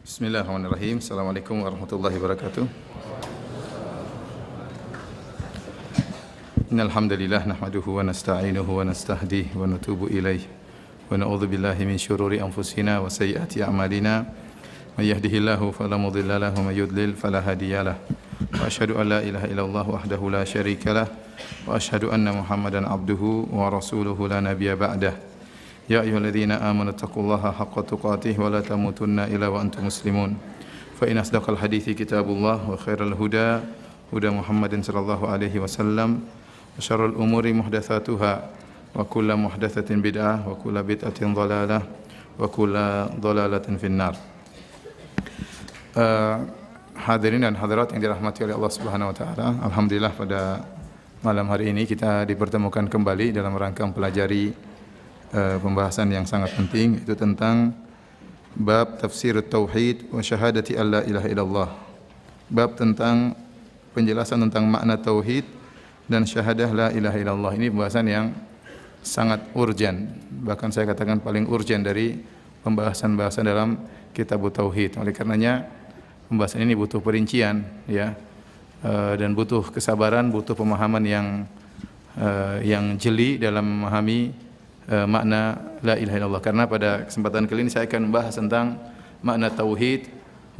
Bismillahirrahmanirrahim. Assalamualaikum warahmatullahi wabarakatuh. Innal hamdalillah nahmaduhu wa nasta'inuhu wa nastahdihi wa natubu ilaihi wa na'udzu billahi min syururi anfusina wa sayyiati a'malina. May yahdihillahu fala mudilla lahu wa may yudlil fala hadiyalah. Wa asyhadu an la ilaha illallah wahdahu la syarikalah wa asyhadu anna Muhammadan abduhu wa rasuluhu la nabiyya ba'dah. Ya ayyuhalladzina amanu taqullaha haqqa tuqatih wa la tamutunna illa wa antum muslimun. Fa in asdaqal hadithi kitabullah wa khairal huda huda Muhammadin sallallahu alaihi wasallam wa syarrul umuri muhdatsatuha wa kullu muhdatsatin bid'ah wa kullu bid'atin dhalalah wa kullu dhalalatin finnar. Hadirin dan hadirat yang dirahmati oleh Allah Subhanahu wa taala, alhamdulillah pada malam hari ini kita dipertemukan kembali dalam rangka mempelajari pembahasan yang sangat penting, itu tentang bab tafsir tauhid wa syahadati alla ilaha illallah. Bab tentang penjelasan tentang makna tauhid dan syahadah la ilaha illallah. Ini pembahasan yang sangat urgen, bahkan saya katakan paling urgen dari pembahasan-pembahasan dalam kitab tauhid. Oleh karenanya pembahasan ini butuh perincian, ya, dan butuh kesabaran, butuh pemahaman yang jeli dalam memahami makna la ilaha illallah. Karena pada kesempatan kali ini saya akan membahas tentang makna tauhid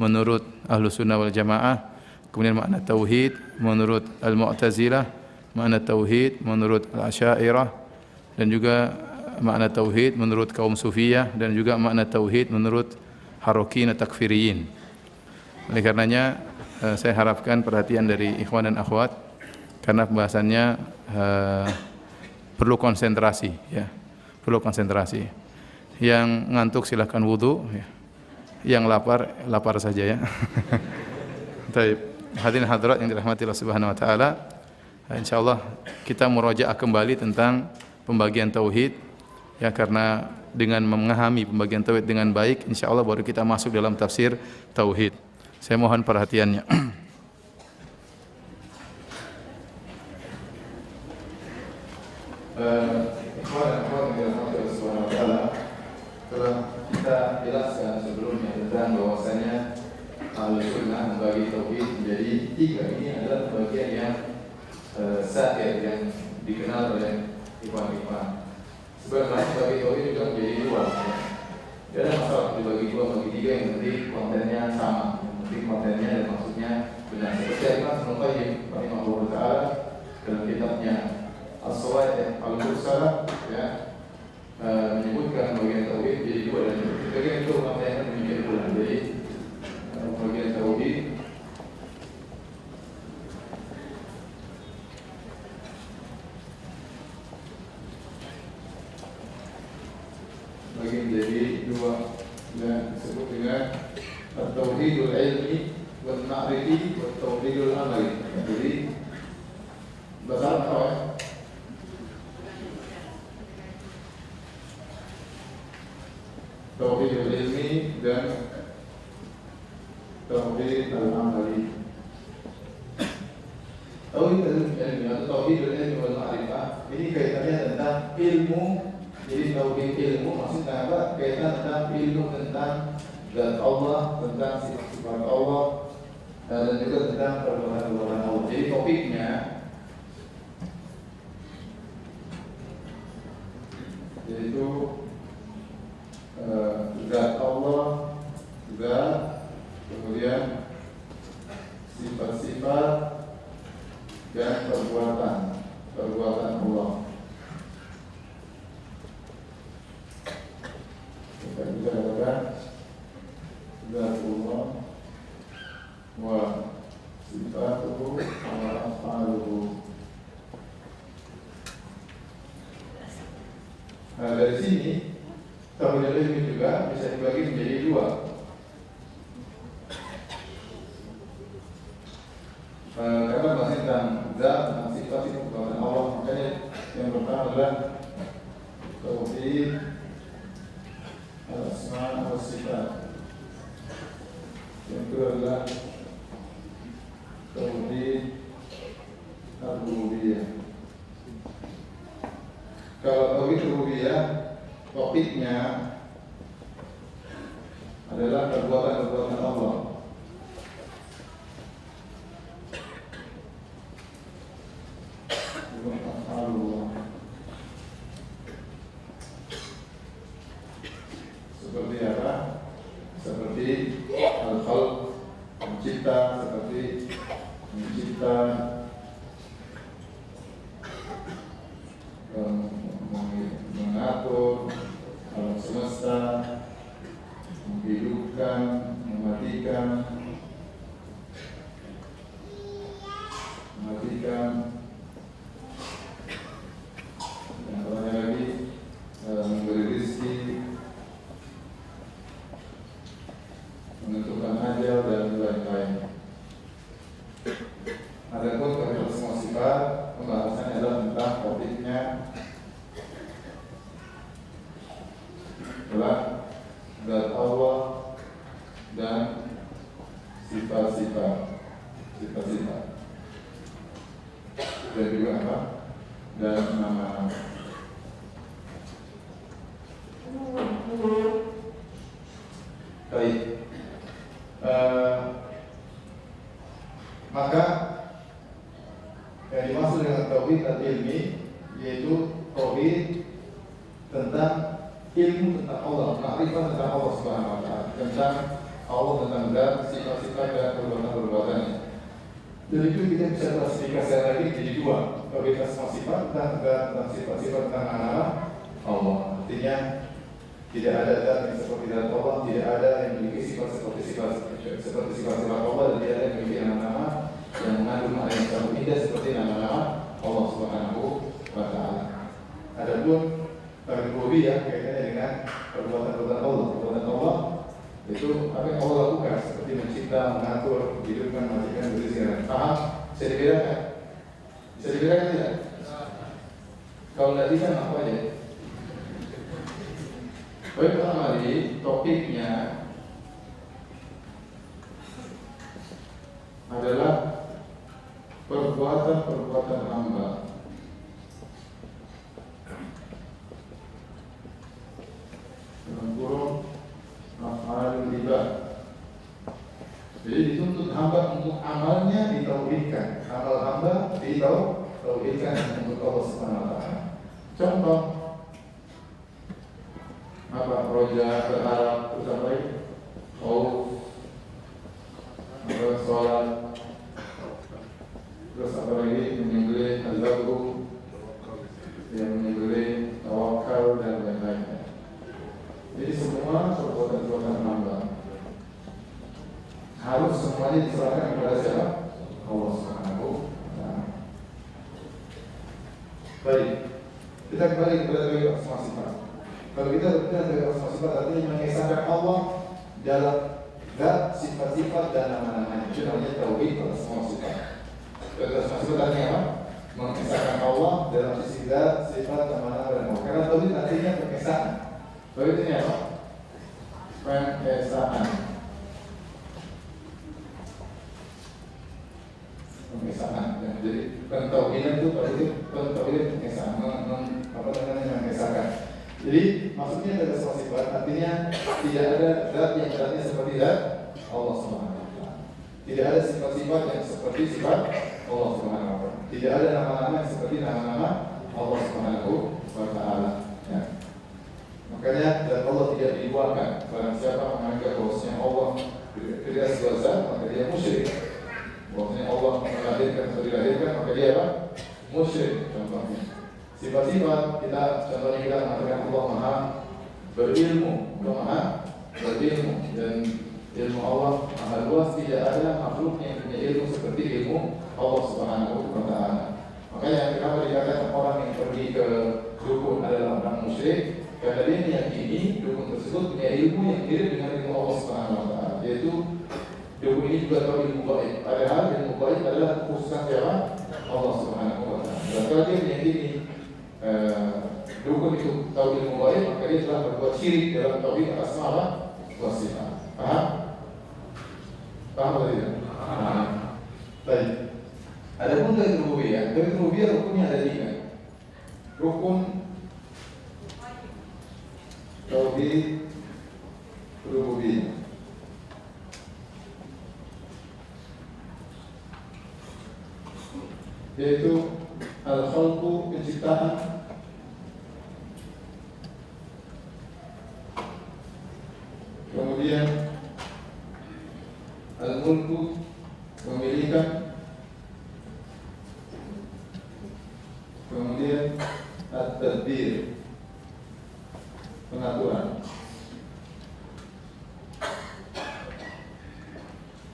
menurut Ahlus Sunnah wal Jamaah, kemudian makna tauhid menurut Al-Mu'tazilah, makna tauhid menurut Al-Asy'ariyah, dan juga makna tauhid menurut kaum Sufiyah, dan juga makna tauhid menurut Harokin Takfiriyin. Oleh karenanya saya harapkan perhatian dari ikhwan dan akhwat, karena pembahasannya perlu konsentrasi, ya. Perlu konsentrasi. Yang ngantuk silahkan wudu, ya. Yang lapar saja, ya. Baik, hadirin hadirat yang dirahmati Allah Subhanahu wa taala, insyaallah kita murajaah kembali tentang pembagian tauhid, ya, karena dengan memahami pembagian tauhid dengan baik, insyaallah baru kita masuk dalam tafsir tauhid. Saya mohon perhatiannya. Telah kita jelaskan sebelumnya tentang bahwasanya Ahlus-Sunnah membagi tauhid menjadi tiga. Ini adalah bagian yang sahih yang dikenal oleh ikhwan-ikhwan. Sebenarnya bagi tauhid juga menjadi dua. Tidak ada masalah dibagi dua, bagi tiga, yang penting kontennya sama, yang penting kontennya dan maksudnya benar. Seperti Imam Al-Qayyim rahimahullah taala dalam kitabnya As-Sawa'iq Al-Mursalah, ya, menyebutkan bagian tauhid jadi dua, dan bagian itu maknanya demikian pula. Jadi bagian tauhid bagi menjadi dua, dan disebut dengan at-tauhidul ilmi wal ma'rifi wat tauhidul amali. Jadi bahasa apa, ya? Tauhid ilmi dan tauhid al-amali. Tauhid ilmi atau tauhid ilmi wal ma'rifah ini kaitannya tentang ilmu. Jadi tauhid ilmu maksudnya apa? Kaitan tentang ilmu tentang zat Allah, tentang sifat Allah, dan juga tentang perbuatan-perbuatan Allah. Jadi topiknya yaitu zat Allah, zat, kemudian sifat-sifat dan perbuatan Allah. Kita bisa katakan zat Allah wa sifatuhu wa af'aluhu. Nah, dari sini tauhid ilmi juga bisa dibagi menjadi dua. Karena masih tentang zat dan sifat itu kepada Allah, makanya yang pertama adalah tauhid al-asma wa sifat. Yang kedua adalah tauhid al-rububiyah. Kalau tauhid rububiyah, topiknya adalah perbuatan-perbuatan seperti al-khalq, mencipta, seperti mencipta, mengatur alam semesta, menghidupkan, mematikan, yang terakhir lagi memberi rezeki, menentukan ajal dan lain-lain. Adapun terhadap semua sifat, pembahasannya adalah tentang topiknya adalah zat Allah dan sifat-sifat, dan juga apa? Dan nama-nama. Baik. Maka yang dimaksud dengan tauhid al-ilmi yaitu tauhid tentang ilmu tentang Allah, makrifat tentang Allah Subhanahu wa taala, tentang Allah, tentang zat, sifat-sifat dan perbuatan-perbuatannya. Jadi itu kita bisa klasifikasi lagi jadi dua, tauhid asma sifat tentang sifat-sifat tentang nama Allah. Artinya tidak ada zat yang seperti zat Allah, tidak ada yang memiliki sifat seperti sifat Allah, dan tidak ada yang memiliki nama-nama yang mengandung makna yang sangat indah seperti nama-nama Allah Subhanahu wa taala. Adapun rububiyah kaitannya dengan perbuatan-perbuatan Allah. Perbuatan Allah itu apa yang Allah lakukan, seperti mencipta, mengatur, menghidupkan, mematikan, berizin. Paham? Bisa dibedakan? Bisa dibedakan tidak? Kalau tidak bisa, apa aja? Baik, pertama kali topiknya adalah perbuatan-perbuatan hamba. Dalam kurung af'alul ibad. Jadi dituntut hamba untuk amalnya ditauhidkan. Amal hamba ditauhidkan untuk Allah Subhanahu wa taala. Contoh apa? Roja, berharap, terus apa lagi? Sholat, terus apa lagi? Menyembelih, al-zabru, yang menyembelih, tawakal dan lain-lainnya. Jadi semua perbuatan-perbuatan hamba harus semuanya diserahkan kepada siapa? Allah Subhanahu wa taala. Baik, kita kembali kepada tauhid asma sifat. Kalau kita berbicara tentang asma sifat, artinya mengesahkan Allah dalam zat, sifat-sifat dan nama-namanya. Itu namanya tauhid asma sifat. Tauhid asma sifat artinya apa? Mengesahkan Allah dalam sisi zat, sifat, nama-nama dan nama. Karena tauhid artinya pengesahan. Tauhid ini apa? Pengesahan. Jadi pentauhidan itu pentauhidan pengesahan, mengesahkan. Jadi maksudnya adalah semua sifat, artinya tidak ada zat yang zatnya seperti zat Allah Subhanahu wa taala. Tidak ada sifat-sifat yang seperti sifat Allah Subhanahu wa taala. Tidak ada nama-nama yang seperti nama-nama Allah Subhanahu wa taala. Ya. Makanya zat Allah tidak diduakan. Barang siapa menganggap bahwasanya Allah tidak sebuah zat, maka dia musyrik. Bahwasanya Allah melahirkan atau dilahirkan, maka dia apa? Musyrik. Contohnya sifat-sifat kita, contohnya kita mengatakan Allah Maha berilmu, Allah Maha berilmu, dan ilmu Allah Maha luas. Tidak ada makhluk yang punya ilmu seperti ilmu Allah Subhanahu wa taala. Makanya kenapa dikatakan orang yang pergi ke dukun adalah orang musyrik? Karena dia meyakini dukun tersebut punya ilmu yang mirip dengan ilmu Allah Subhanahu wa taala, yaitu dukun ini juga tahu ilmu gaib. Padahal ilmu gaib adalah khususan siapa? Allah Subhanahu wa taala. Dan kalau dia meyakini dukun itu tahu ilmu gaib, maka dia telah berbuat syirik dalam tauhid asma wa sifat. Paham? Paham atau tidak? Paham. Baik. Adapun tauhid rububiyah rukunnya ada 3. Rukun tauhid rububiyah. Yaitu al-khalqu, penciptaan, kemudian Al-mulku kepemilikan, kemudian at-tadbir pengaturan.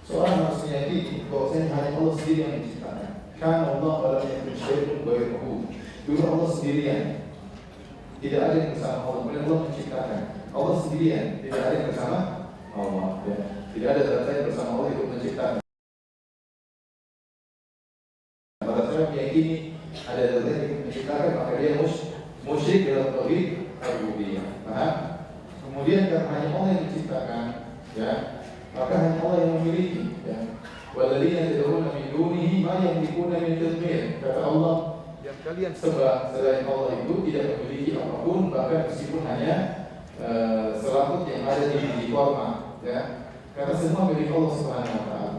Seorang harus meyakini bahwasanya hanya Allah sendiri yang menciptakan. Karena Allah adalah yang menciptakan ghairuhu. Dulu Allah sendirian, tidak ada yang bersama Allah. Kemudian Allah menciptakan. Allah sendirian, tidak ada yang bersama Allah. Ya. Tidak ada zat lain bersama Allah untuk menciptakan. Pada saat meyakini ada zat lain yang menciptakan, maka dia musyrik dalam tauhid ar-rububiyah. Paham? Kemudian karena hanya Allah yang menciptakan, ya, maka hanya Allah yang memiliki. Ya. Walladzina tad'una min dunihi ma yamlikuna min tadbir. Kata Allah, yang kalian sembah selain Allah itu tidak memiliki apapun, bahkan meskipun hanya selaput yang ada di korma. Ya. Karena semua milik Allah Subhanahu wa taala.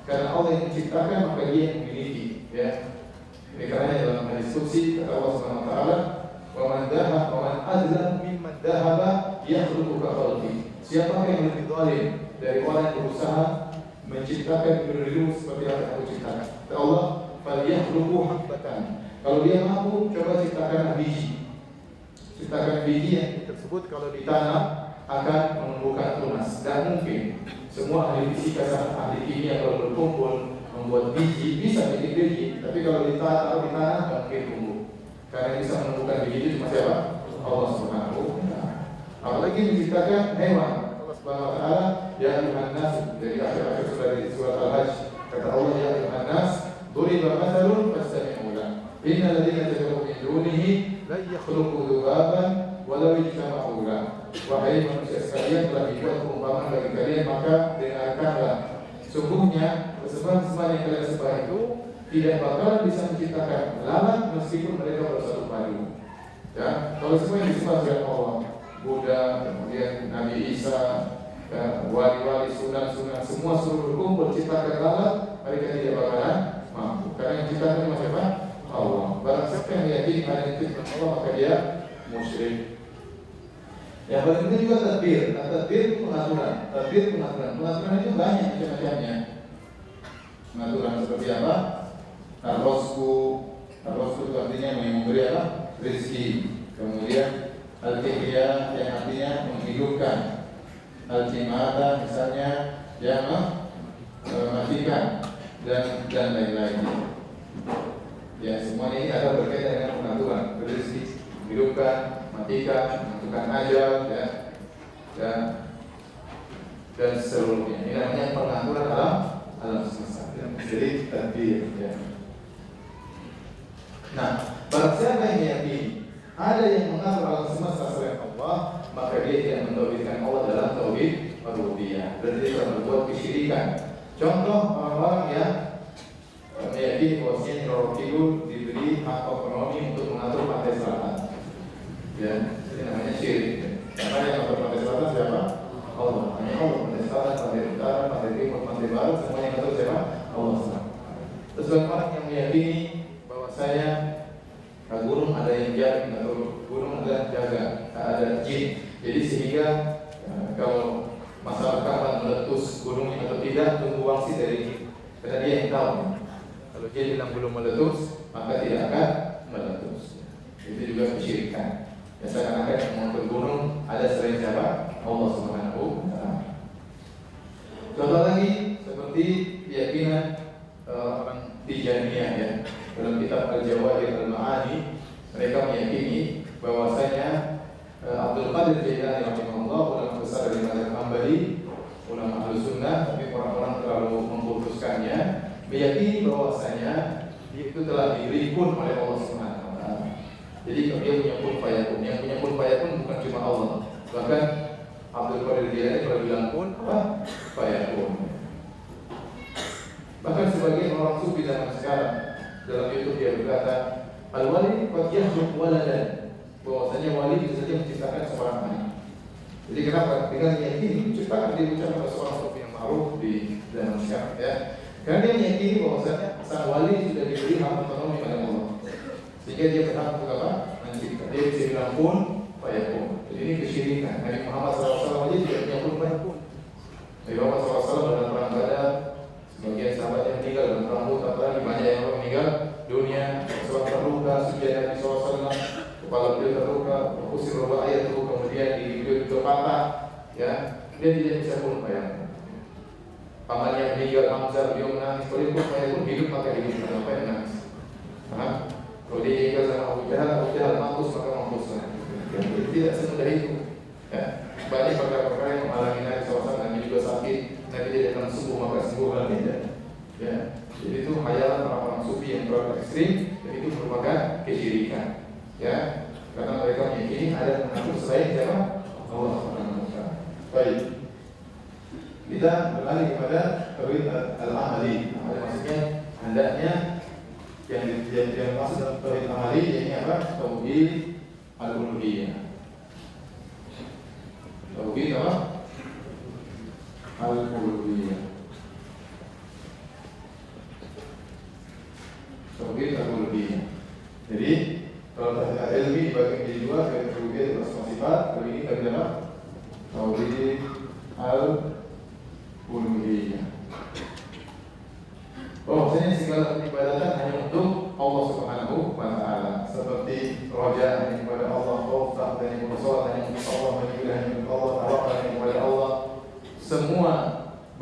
Karena Allah yang menciptakan, maka dia yang memiliki. Ya. Ini karena dalam hadis qudsi kata Allah Subhanahu wa taala, "Wa man dahaba wa man adlam mimman dahaba yakhluqu ka khalqi." Siapa yang lebih zalim dari orang yang berusaha menciptakan dirimu seperti apa yang aku ciptakan? Kata Allah, "Falyakhluqu habbatan." Kalau dia mampu, coba ciptakan biji. Ciptakan biji yang tersebut kalau ditanam akan menumbuhkan tunas. Dan mungkin semua ahli fisika, ahli kimia kalau berkumpul membuat biji bisa bikin biji, tapi kalau ditanam nggak mungkin tumbuh. Karena yang bisa menumbuhkan biji itu cuma siapa? Allah Subhanahu wa taala. Apalagi menciptakan hewan. Allah Subhanahu wa taala, ya ayyuhan nas, dari akhir-akhir surat Al-Hajj, kata Allah, ya ayyuhan nas, duriba mathalun fastami'u lahu. Innal ladzina tad'una min dunihi la yakhluqu dzubaban walau ijtama'u lahu. Wahai manusia sekalian, telah dibuat perumpamaan bagi kalian, maka dengarkanlah. Sungguhnya sesembahan yang kalian sembah itu tidak bakalan bisa menciptakan lalat meskipun mereka bersatu padu. Ya, kalau semua yang disembah oleh Allah, Buddha, kemudian Nabi Isa, ya, wali-wali, sunan-sunan, semua suruh berkumpul ciptakan lalat, mereka tidak bakalan mampu. Karena yang ciptakan cuma siapa? Allah. Barang siapa yang meyakini ada yang ciptakan Allah, maka dia musyrik. Yang paling penting juga tadbir. Nah, tadbir itu pengaturan. Pengaturan itu banyak macam-macamnya. Pengaturan seperti apa? Ar-Razqu itu artinya memberi apa? Rezeki. Kemudian Al-Ihya yang artinya menghidupkan. Al-Imata misalnya yang mematikan dan lain-lain. Ya, semua ini ada berkaitan dengan pengaturan. Rezeki, menghidupkan, matikan, menentukan ajal, ya, dan seluruhnya. Ini namanya pengaturan alam semesta. Jadi tadbir. Ya. Nah, barang siapa yang meyakini ada yang mengatur alam semesta selain Allah, maka dia tidak mentauhidkan Allah dalam tauhid rububiyah. Berarti dia telah berbuat kesyirikan. Contoh orang-orang yang meyakini bahwasanya Nurul Kidul diberi hak otonomi untuk mengatur pantai selatan. Ya, ini namanya syirik. Karena yang mengatur pantai selatan siapa? Allah. Hanya Allah. Pantai selatan, pantai utara, pantai timur, pantai barat, semuanya yang mengatur siapa? Allah. Terus orang yang meyakini bahwasanya gunung ada yang jaga, gunung ada jaga, ada jin. Jadi sehingga kalau masalah kapan meletus gunungnya atau tidak, tunggu wangsit dari karena dia yang tahu. Kalau dia bilang belum meletus, maka tidak akan meletus. Itu juga kesyirikan. Ya, seakan-akan yang mengatur gunung ada selain siapa? Allah Subhanahu wa taala. Contoh lagi seperti keyakinan orang Tijaniyah, ya. Dalam kitab Al-Jawahir Al-Ma'ani, mereka meyakini bahwasanya Abdul Qadir Jailani rahimahullah, ulama besar dari mazhab Hambali, ulama Ahlussunnah, tapi orang-orang terlalu memputuskannya, meyakini bahwasanya dia itu telah diberi kun oleh Allah Subhanahu wa taala. Jadi dia punya kun fayakun. Yang punya kun fayakun bukan cuma Allah. Bahkan Abdul Qadir Jailani pernah bilang kun apa? Fayakun. Bahkan sebagian orang sufi zaman sekarang dalam YouTube dia berkata, al-wali qad yakhluq waladan, bahwasanya wali bisa saja menciptakan seorang anak. Jadi kenapa? Dengan meyakini menciptakan, dia ucapkan pada seorang sufi yang ma'ruf di zaman sekarang, ya. Karena dia meyakini bahwasanya sang wali sudah diberi hak otonomi oleh Allah, sehingga dia berhak untuk apa? Mencipta. Dia bisa bilang kun fayakun. Jadi ini kesyirikan. Nabi Muhammad SAW aja tidak punya kun fayakun. Nabi Muhammad SAW dalam perang Badar ya, dia tidak bisa pun bayangkan. Pamannya meninggal Hamzah, beliau menangis. Kalau pun saya pun hidup maka hidup, kenapa yang menangis? Paham? Kalau dia meninggal sama Abu Jahal mampus maka mampuslah. Ya, tidak semudah itu. Ya, banyak perkara-perkara yang menghalangi Nabi SAW. Nabi juga sakit, Nabi tidak akan sembuh maka sembuh kan tidak. Ya, jadi itu hayalan orang-orang sufi yang terlalu ekstrim, dan itu merupakan kesyirikan. Ya, karena mereka meyakini ada mengatur selain siapa? Allah Subhanahu wa taala. Baik. Kita beralih kepada tauhid al-amali. Maksudnya hendaknya yang maksud dalam tauhid amali ini apa? Tauhid al-uluhiyah. Tauhid apa? Al-uluhiyah. Tauhid al-uluhiyah. Jadi kalau tauhid ilmi dibagi menjadi dua, tauhid uluhiyah dan asma sifat. Kalau ini tauhid apa? Tauhid al-uluhiyah. Bahwasanya segala peribadatan hanya untuk Allah Subhanahu wa taala. Seperti roja hanya kepada Allah, khauf hanya kepada sholat hanya untuk Allah, menyembelih hanya untuk Allah, tawakkal hanya kepada Allah. Semua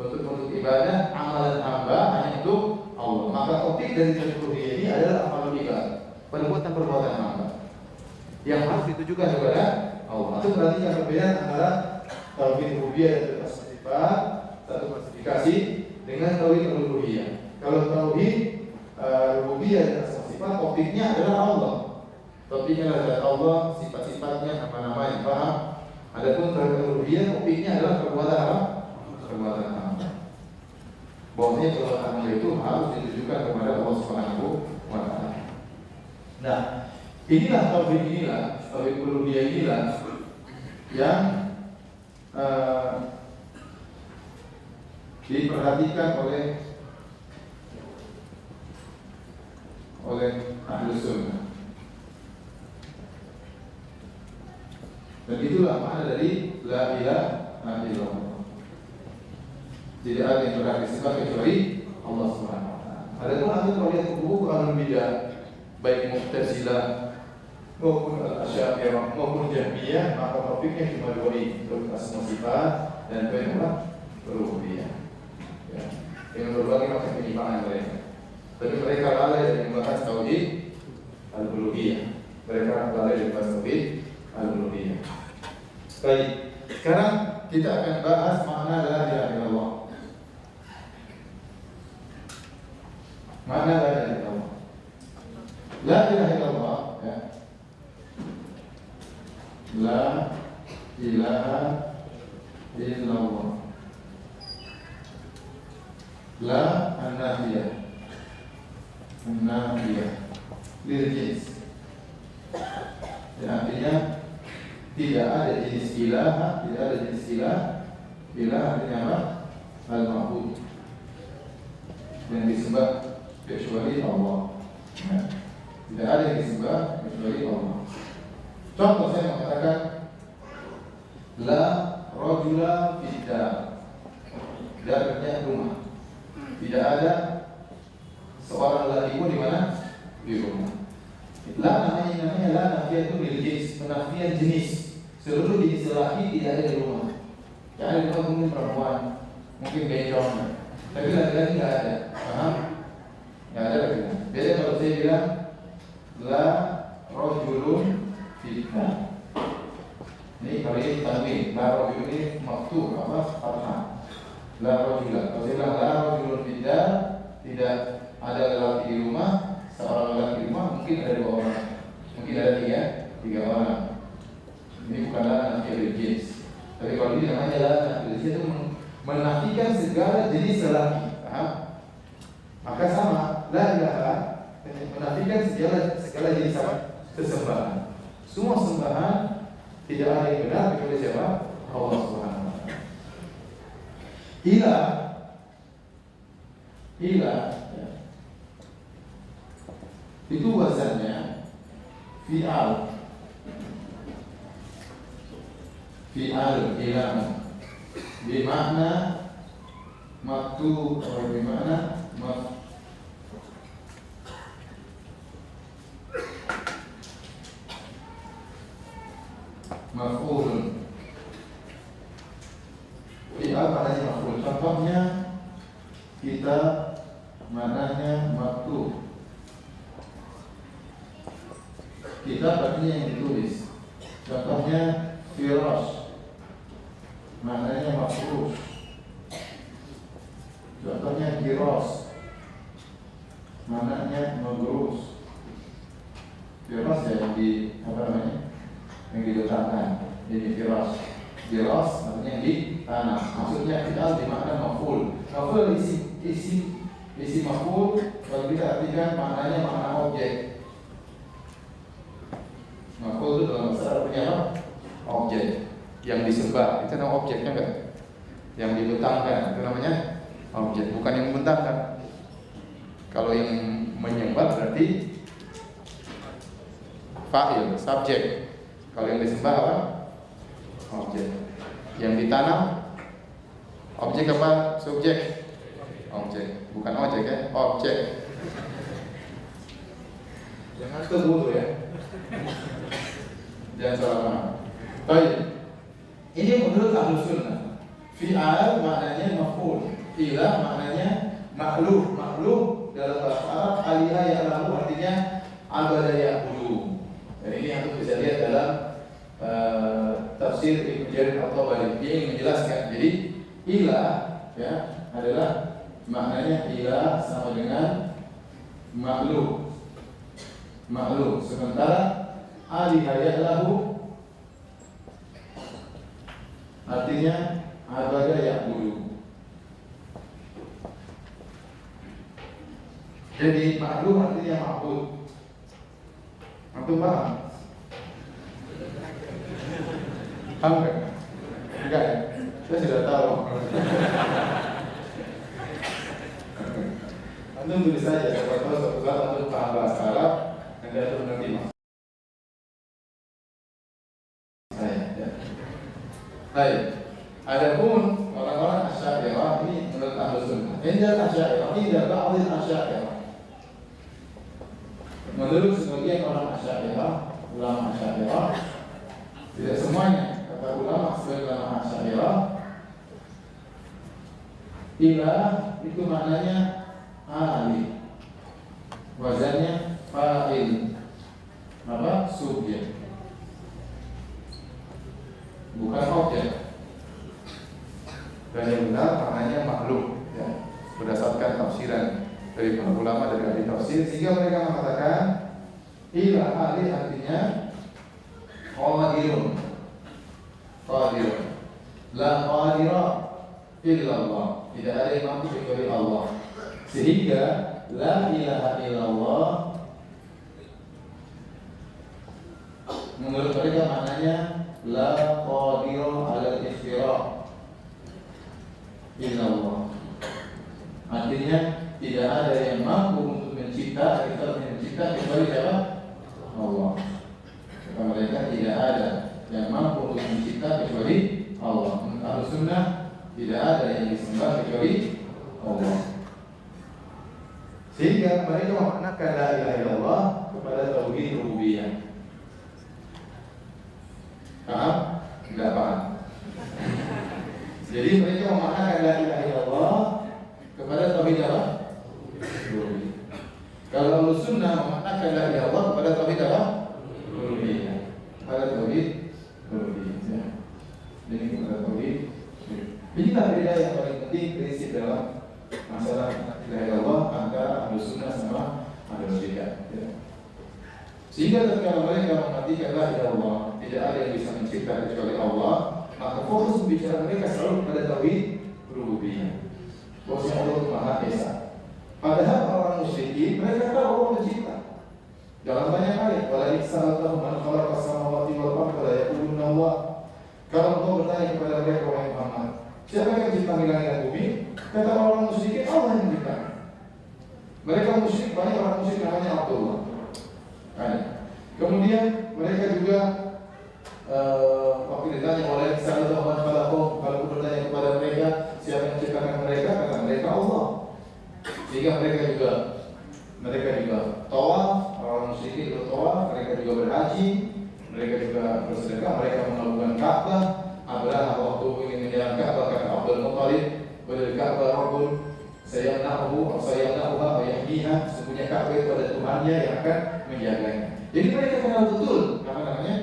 bentuk-bentuk ibadah, amalan hamba hanya untuk Allah. Maka topik dari uluhiyah ini adalah amal ibadah, perbuatan-perbuatan hamba yang harus ditujukan kepada Allah. Itu berarti yang perbedaan antara tauhid rububiyah dan asma sifat, satu klasifikasi dengan tauhid uluhiyah. Kalau tauhid rububiyah dan asma sifat, topiknya adalah Allah. Topiknya adalah Allah, sifat-sifatnya, nama-nama yang paham. Adapun tauhid uluhiyah, topiknya adalah perbuatan apa? Perbuatan hamba. Bahwasanya perbuatan hamba itu harus ditujukan kepada Allah Subhanahu wa taala. Nah, inilah tauhid uluhiyah inilah yang diperhatikan oleh ahli sunnah. Dan itulah makna dari la ilaha illallah. Tidak ada yang berhak disembah kecuali Allah Subhanahu wa taala. Adapun ahli tauhid rububiyah ahlul bidah, baik Mu'tazilah maupun Asy'ariyah maupun Jahmiyah, maka topiknya cuma dua ini, asma sifat dan rububiyah. Ya, dengan berbagai macam penyimpangan mereka. Tapi mereka lalai dari membahas tauhid al-uluhiyah. Mereka lalai dari membahas tauhid al-uluhiyah. Baik, sekarang kita akan bahas makna la ilaha illallah. Makna la ilaha illallah. La ilaha illallah, ya. La ilaha illallah. La an-nafiyah. An-nafiyah lil jins. Ya, artinya tidak ada jenis ilah, tidak ada jenis ilah. Ilah artinya apa? Al-ma'bud, yang disembah kecuali Allah. Ya. Tidak ada yang disembah kecuali Allah. Contoh saya mengatakan la rajula fid-dar. Dar artinya rumah. Tidak ada seorang lelaki pun di mana? Di rumah. La namanya la nafiyatul lil jins, penafian jenis. Seluruh jenis lelaki tidak ada di rumah. Yang ada di rumah mungkin perempuan, mungkin bencong, tapi laki-laki nggak ada. Paham? Nggak ada lagi. Beda kalau saya bilang la rajulun fitnah. Ini kalau ini tanwin, la rajulun ini maktub apa? Fathah. La rajulan. Kalau saya bilang la rajulun fitnah, tidak ada lelaki di rumah. Seorang lelaki di rumah mungkin ada dua orang, mungkin ada tiga orang. Ini bukanlah nafi jenis. Tapi kalau ini namanya adalah nafi jenis, itu menafikan segala jenis lelaki. Paham? Maka sama, la ilaha menafikan segala jenis sesembahan. Semua sembahan tidak ada yang benar kecuali siapa? Allah Subhanahu wa taala. Ilah ya. Itu wazannya fi'al ilah bermakna maktub atau bermakna maf'ulun. kitab, maknanya maktub. Kitab artinya yang ditulis. Contohnya firash, maknanya mafrush. Contohnya giros, maknanya magrus. Giros ya yang di apa namanya? Yang diletakkan. Jadi giros. Giros artinya di tanah. Maksudnya fi'al di makna maf'ul. Maf'ul isi maf'ul kalau kita artikan maknanya makna objek. Maf'ul itu dalam bahasa Arabnya apa? Objek yang disembah, itu namanya objeknya kan? Yang dibentangkan, itu namanya objek, bukan yang membentangkan. Kalau yang menyembah berarti fa'il, subjek. Kalau yang disembah apa? Objek. Yang ditanam objek apa? Subjek. Objek, bukan objek ya, objek. Jangan terbunuh ya. Jangan salah paham. Baik. Ini menurut Ahlus Sunnah. Fi'al maknanya maf'ul, ilah maknanya makhluk. Makhluk dalam bahasa Arab aliyah ya'lamu artinya abada ya'budu. Dan ini yang bisa lihat dalam tafsir Ibnu Jarir At-Tabari. Dia ingin menjelaskan. Jadi ilah ya adalah maknanya ilah sama dengan makhluk. Makhluk. Sementara aliyah ya'lahu artinya abada ya'budu. Jadi makhluk artinya ma'bud. Antum paham? Paham enggak? Enggak ya? Saya sudah tahu. Antum tulis saja, siapa tahu suatu saat antum paham bahasa Arab, nanti antum mengerti maksud saya. Ya. Baik. Adapun orang-orang Asy'ariyah ini menurut Ahlus Sunnah. Indal Asy'ariyah, indal ba'dil Asy'ariyah. Menurut sebagian orang Asy'ariyah, ulama Asy'ariyah, tidak semuanya, kata ulama sebagian ulama Asy'ariyah, ilah itu maknanya ali, wazannya fa'il, apa? Subjek, bukan objek. Dan yang benar maknanya makhluk ya, berdasarkan tafsiran dari para ulama dari ahli tafsir, sehingga mereka mengatakan ilah ali artinya qadirun. Qadirun. La qadira illallah. Tidak ada yang mampu kecuali Allah. Sehingga la ilaha illallah menurut mereka maknanya la qadira ala al-ikhtira' illallah. Artinya tidak ada yang mampu untuk mencipta, kita mencipta kecuali siapa? Allah. Kata mereka tidak ada yang mampu untuk mencipta kecuali Allah. Menurut Ahlus Sunnah tidak ada yang disembah kecuali Allah. Sehingga mereka memaknakan la ilaha illallah kepada tauhid rububiyah. Paham? Enggak paham. Jadi mereka memaknakan la ilaha illallah kepada tauhid apa? Rububiyah. Kalau Ahlus Sunnah memaknakan la ilaha illallah kepada tauhid apa? Rububiyah. Kepada tauhid rububiyah. Jadi kepada tauhid. Inilah beda yang paling penting prinsip dalam masalah la ilaha illallah antara Ahlus Sunnah sama Ahlus Bidah. Sehingga ketika mereka mematikan la ilaha illallah, tidak ada yang bisa mencipta kecuali Allah, maka fokus bicara mereka selalu pada tauhid rububiyah. Bahwasanya Allah itu Maha Esa. Padahal orang musyrikin mereka tahu Allah mencipta. Dalam banyak ayat, wala iksalallahu man khalaqa samawati wal arda la yaquluna Allah. Kalau engkau bertanya kepada mereka wahai Muhammad, siapa yang mencipta langit dan bumi? Kata orang musyrikin, Allah yang mencipta. Mereka musyrik, banyak orang musyrik namanya Abdullah. Kemudian mereka juga waktu ditanya oleh Sa'adah man khalaqahu, kalau bertanya kepada mereka siapa yang menciptakan mereka, kata mereka Allah. Sehingga mereka juga tawaf, orang musyrikin bertawaf, mereka juga berhaji, mereka juga bersedekah, mereka melakukan Ka'bah. Abraham waktu ingin menjalan Ka'bah kata Abdul Muttalib, Wal Ka'bah Rabbun sayamna'uhu atau sayamna'uha wa yahmiha, sesungguhnya Ka'bah itu ada Tuhannya yang akan menjaganya. Jadi mereka kenal betul apa namanya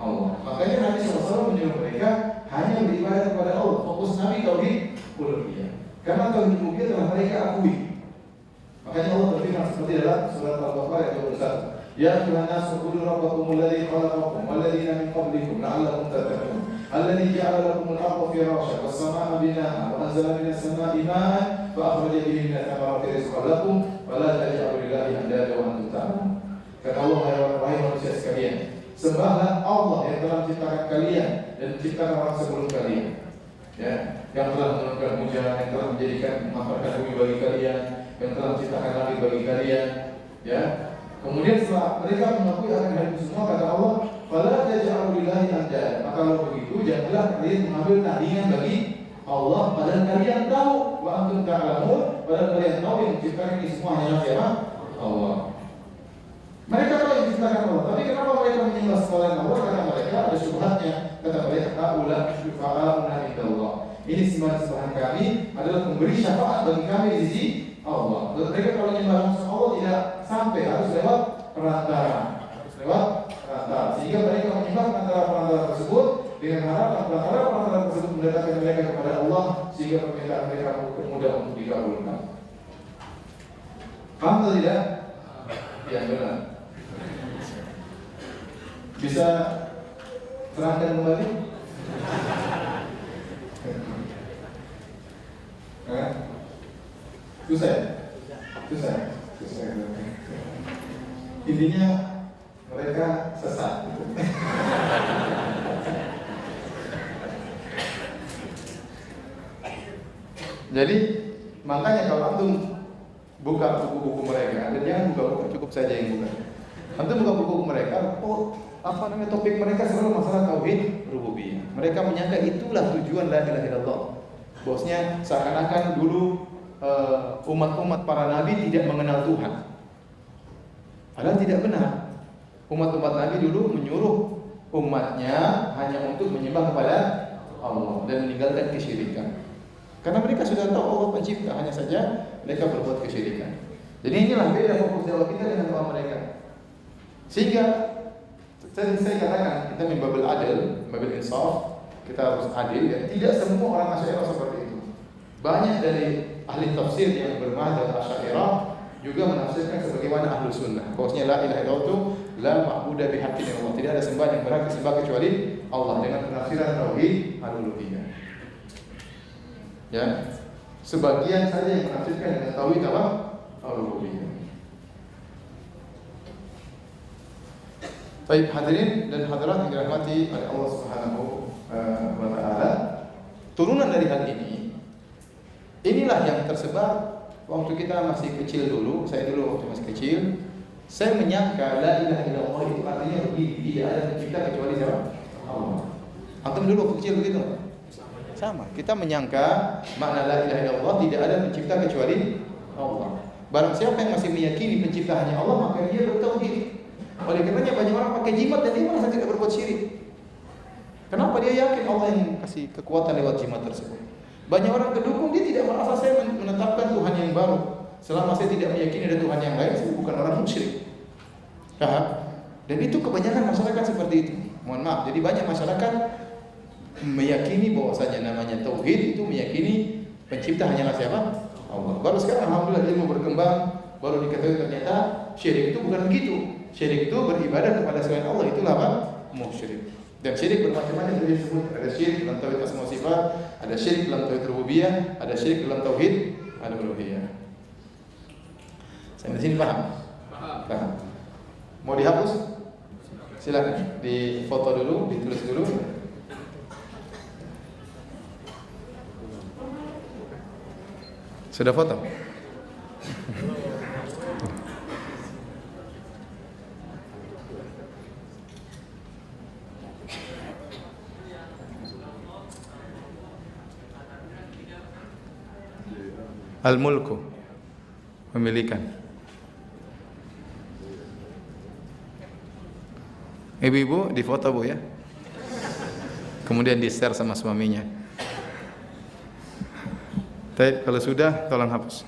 Allah. Makanya Nabi SAW menyuruh mereka hanya beribadah kepada Allah. Fokus Nabi tauhid uluhiyah. Karena tauhid uluhiyah telah mereka akui. Makanya Allah berfirman seperti dalam surat Al-Baqarah ayat 21. Ya ayyuhan nasu ubudu rabbakum alladzi khalaqakum walladzina min qablikum la'allakum tattaqun. Alladzi ja'ala lakum al-ardha firashan was-samaa'a binaa'a wa anzala minas samaa'i maa'an fa akhraja bihi minats thamarati rizqan lakum wa la taj'alu lillahi andada wa antum ta'lamun. Kata Allah, wahai manusia sekalian, sembahlah Allah yang telah menciptakan kalian dan menciptakan orang sebelum kalian. Ya, yang telah menurunkan hujan, yang telah menjadikan memaparkan bumi bagi kalian, yang telah menciptakan langit bagi kalian. Ya, kemudian setelah mereka mengakui akan hal itu semua, kata Allah, fala taj'alu lillahi andada. Maka kalau begitu, janganlah kalian mengambil tandingan bagi Allah, padahal kalian tahu wa antum ta'lamun, padahal kalian tahu yang menciptakan ini semua hanyalah siapa? Allah. Mereka tahu yang menciptakan Allah, tapi kenapa mereka menyembah selain Allah? Karena mereka ada syubhatnya. Kata mereka, "Haula syufa'auna indallah." Ini sembahan kami adalah memberi syafaat bagi kami di sisi Allah. Dan mereka kalau menyembah langsung Allah tidak sampai, harus lewat perantara. Sehingga mereka menyembah perantara tersebut dengan harapan perantara tersebut mendekatkan mereka kepada Allah, sehingga permintaan mereka mudah untuk dikabulkan. Paham atau tidak? Ya, benar. Bisa terangkan kembali? Susah. Intinya mereka sesat. Jadi makanya kalau antum buka buku-buku mereka, dan jangan buka-buka, cukup saja yang buka. Antum buka buku mereka, topik mereka selalu masalah tauhid rububiyah. Mereka menyangka itulah tujuan la ilaha illallah. Bosnya seakan-akan dulu umat-umat para nabi tidak mengenal Tuhan. Padahal tidak benar. Umat-umat nabi dulu menyuruh umatnya hanya untuk menyembah kepada Allah dan meninggalkan kesyirikan. Karena mereka sudah tahu Allah pencipta, hanya saja mereka berbuat kesyirikan. Jadi inilah beda fokus dakwah kita dengan dakwah mereka. Sehingga saya katakan kita membabil adil, membabil insaf, kita harus adil. Ya. Tidak semua orang Asy'ariyah seperti itu. Banyak dari ahli tafsir yang bermadhab Asy'ariyah juga menafsirkan sebagaimana ahlu sunnah. Bahwasanya la ilaha illallah itu la ma'budu bihaqqin illallah. Tidak ada sembahan yang berhak disembah kecuali Allah, dengan penafsiran tauhid al-uluhiyah. Ya, sebagian saja yang menafsirkan dengan tauhid apa? Al-uluhiyah. Baik hadirin dan hadirat yang dirahmati oleh Allah Subhanahu wa taala. Turunan dari hal ini, inilah yang tersebar waktu kita masih kecil dulu. Saya dulu waktu masih kecil, saya menyangka la ilaha illallah itu artinya tidak ada pencipta kecuali siapa? Allah. Antum dulu waktu kecil begitu? Sama. Kita menyangka makna la ilaha illallah tidak ada pencipta kecuali Allah. Barang siapa yang masih meyakini pencipta hanya Allah, maka dia bertauhid. Oleh karenanya banyak orang pakai jimat dan dia merasa tidak berbuat syirik. Kenapa? Dia yakin Allah yang kasih kekuatan lewat jimat tersebut. Banyak orang kedukung, dia tidak merasa saya menetapkan Tuhan yang baru. Selama saya tidak meyakini ada Tuhan yang lain, saya bukan orang musyrik. Paham? Dan itu kebanyakan masyarakat seperti itu. Mohon maaf, jadi banyak masyarakat meyakini bahwasanya namanya tauhid itu meyakini pencipta hanyalah siapa? Allah. Baru sekarang alhamdulillah ilmu berkembang, baru diketahui ternyata syirik itu bukan begitu. Syirik itu beribadah kepada selain Allah, itulah apa? Musyrik. Dan syirik bermacam-macam yang disebut. Ada syirik dalam tauhid asma wa sifat, ada syirik dalam tauhid rububiyah, ada syirik dalam tauhid al-uluhiyah. Sampai sini paham? Paham. Mau dihapus? Silakan. Di foto dulu, ditulis dulu. Sudah foto? Al-mulku, pemilikan. Ibu-ibu di foto Bu ya. Kemudian di share sama suaminya. Baik, kalau sudah tolong hapus.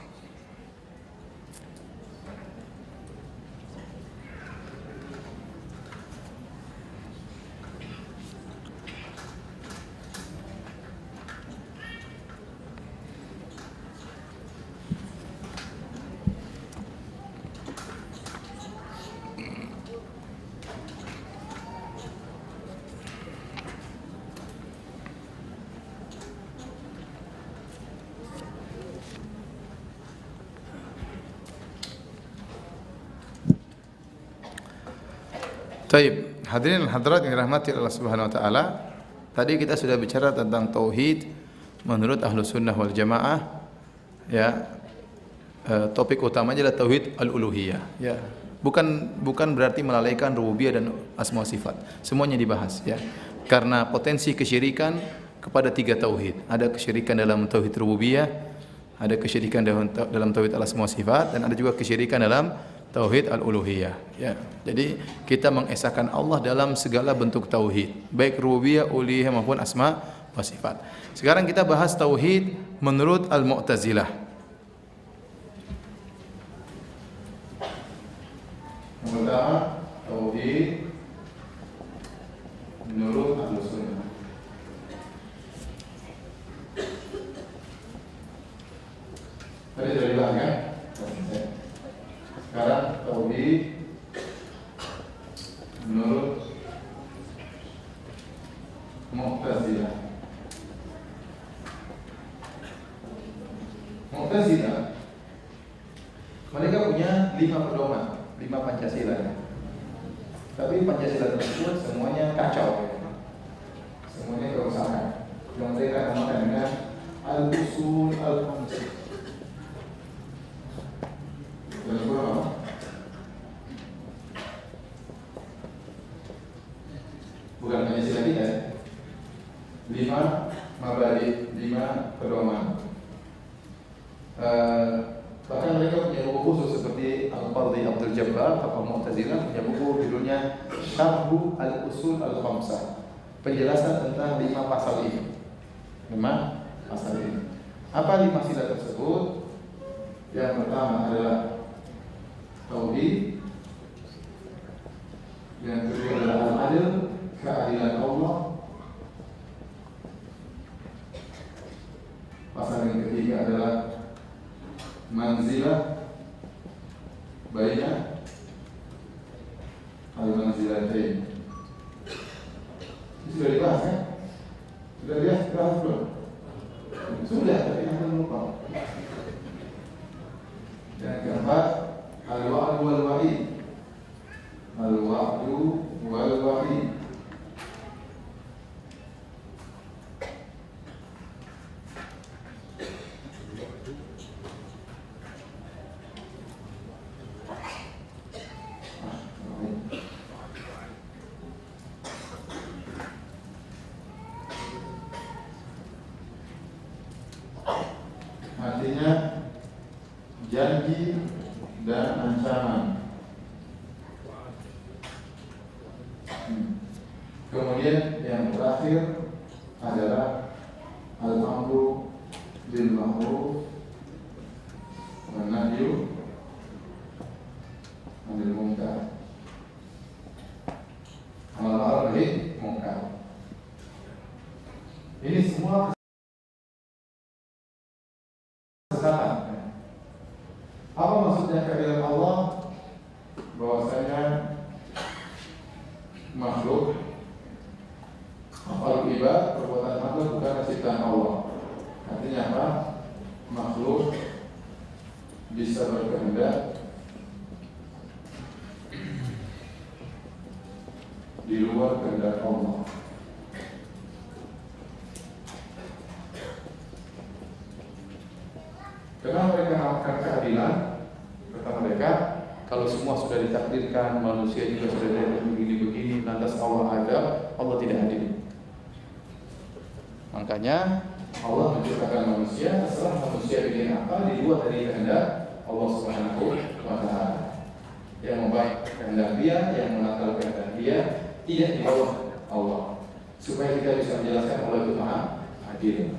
Baik, hadirin dan hadirat yang dirahmati Allah Subhanahu wa taala. Tadi kita sudah bicara tentang tauhid menurut Ahlus Sunnah wal Jamaah. Ya. Topik utamanya adalah tauhid al-uluhiyah, ya. Bukan berarti melalaikan rububiyah dan asma sifat. Semuanya dibahas, ya. Karena potensi kesyirikan kepada tiga tauhid. Ada kesyirikan dalam tauhid rububiyah, ada kesyirikan dalam tauhid al-asma sifat, dan ada juga kesyirikan dalam tauhid al-uluhiyah, ya. Jadi kita mengesahkan Allah dalam segala bentuk tauhid, baik rububiyah, uluhiyah maupun asma wa sifat. Sekarang kita bahas tauhid menurut al-Mu'tazilah. Yang pertama, tauhid menurut Ahlus Sunnah. Tadi sudah dibahas kan? Sekarang tauhid menurut Mu'tazilah. Mu'tazilah mereka punya 5 pedoman, 5 Pancasila, ya. Tapi Pancasila tersebut semuanya kacau, ya. Semuanya kerusakan. Yang mereka namakan dengan al-usul al-khamsah. Bukan Pancasila kita, 5 mabadi, 5 pedoman. Bahkan mereka punya buku khusus seperti Al-Qadhi Abdul Jabbar, tokoh Mu'tazilah, punya buku judulnya Syarhu al-Usul al-Khamsah, penjelasan tentang 5 pasal ini. 5 pasal ini. Apa 5 sila tersebut? Yang pertama adalah tauhid, yang kedua adalah al-adil, keadilan Allah. Pasal yang ketiga adalah manzilah, baina al-manzilatain. Sudah dibahas, kan? Sudah dibahas belum? Sudah, tapi akan lupa. Yang keempat, al-wa'du wal wa'id. Al-wa'du wal wa'id. Artinya janji dan ancaman. Kemudian yang terakhir adalah al-amru bil ma'ruf wan nahyu 'anil munkar. Amar ma'ruf nahi munkar. Ini semua kesesatan. Apa maksudnya keadilan Allah? Bahwasanya makhluk, makhluk ibad, perbuatan makhluk bukan ciptaan Allah. Artinya apa? Makhluk bisa berkehendak di luar kehendak Allah. Kenapa mereka melakukan keadilan? Kata mereka, kalau semua sudah ditakdirkan, manusia juga sudah begini-begini, lantas Allah ada, Allah tidak adil. Makanya Allah menciptakan manusia, setelah manusia bikin apa di luar dari kehendak Allah Subhanahu wa taala. Yang membaik kehendak dia, yang menakal kehendak dia, tidak di bawah Allah. Supaya kita bisa menjelaskan Allah itu Maha Adil.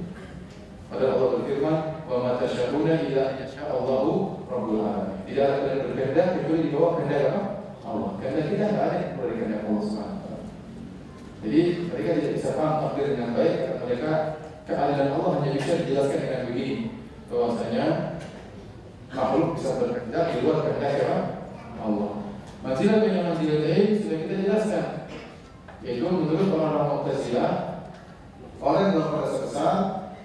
Padahal Allah berfirman, wa ma tasyauna illa an yasha Allahu rabbul alamin. Tidak ada yang berkehendak kecuali di bawah kehendak Allah. Kehendak kita tidak ada yang kecuali kehendak Allah Subhanahu wa taala. Jadi mereka tidak bisa paham takdir dengan baik karena mereka keadilan Allah hanya bisa dijelaskan dengan begini, bahwasanya makhluk bisa berkehendak di luar kehendak Allah. Manzilah punya manzilatain sudah kita jelaskan, yaitu menurut orang-orang Mu'tazilah, orang yang dalam merasa besar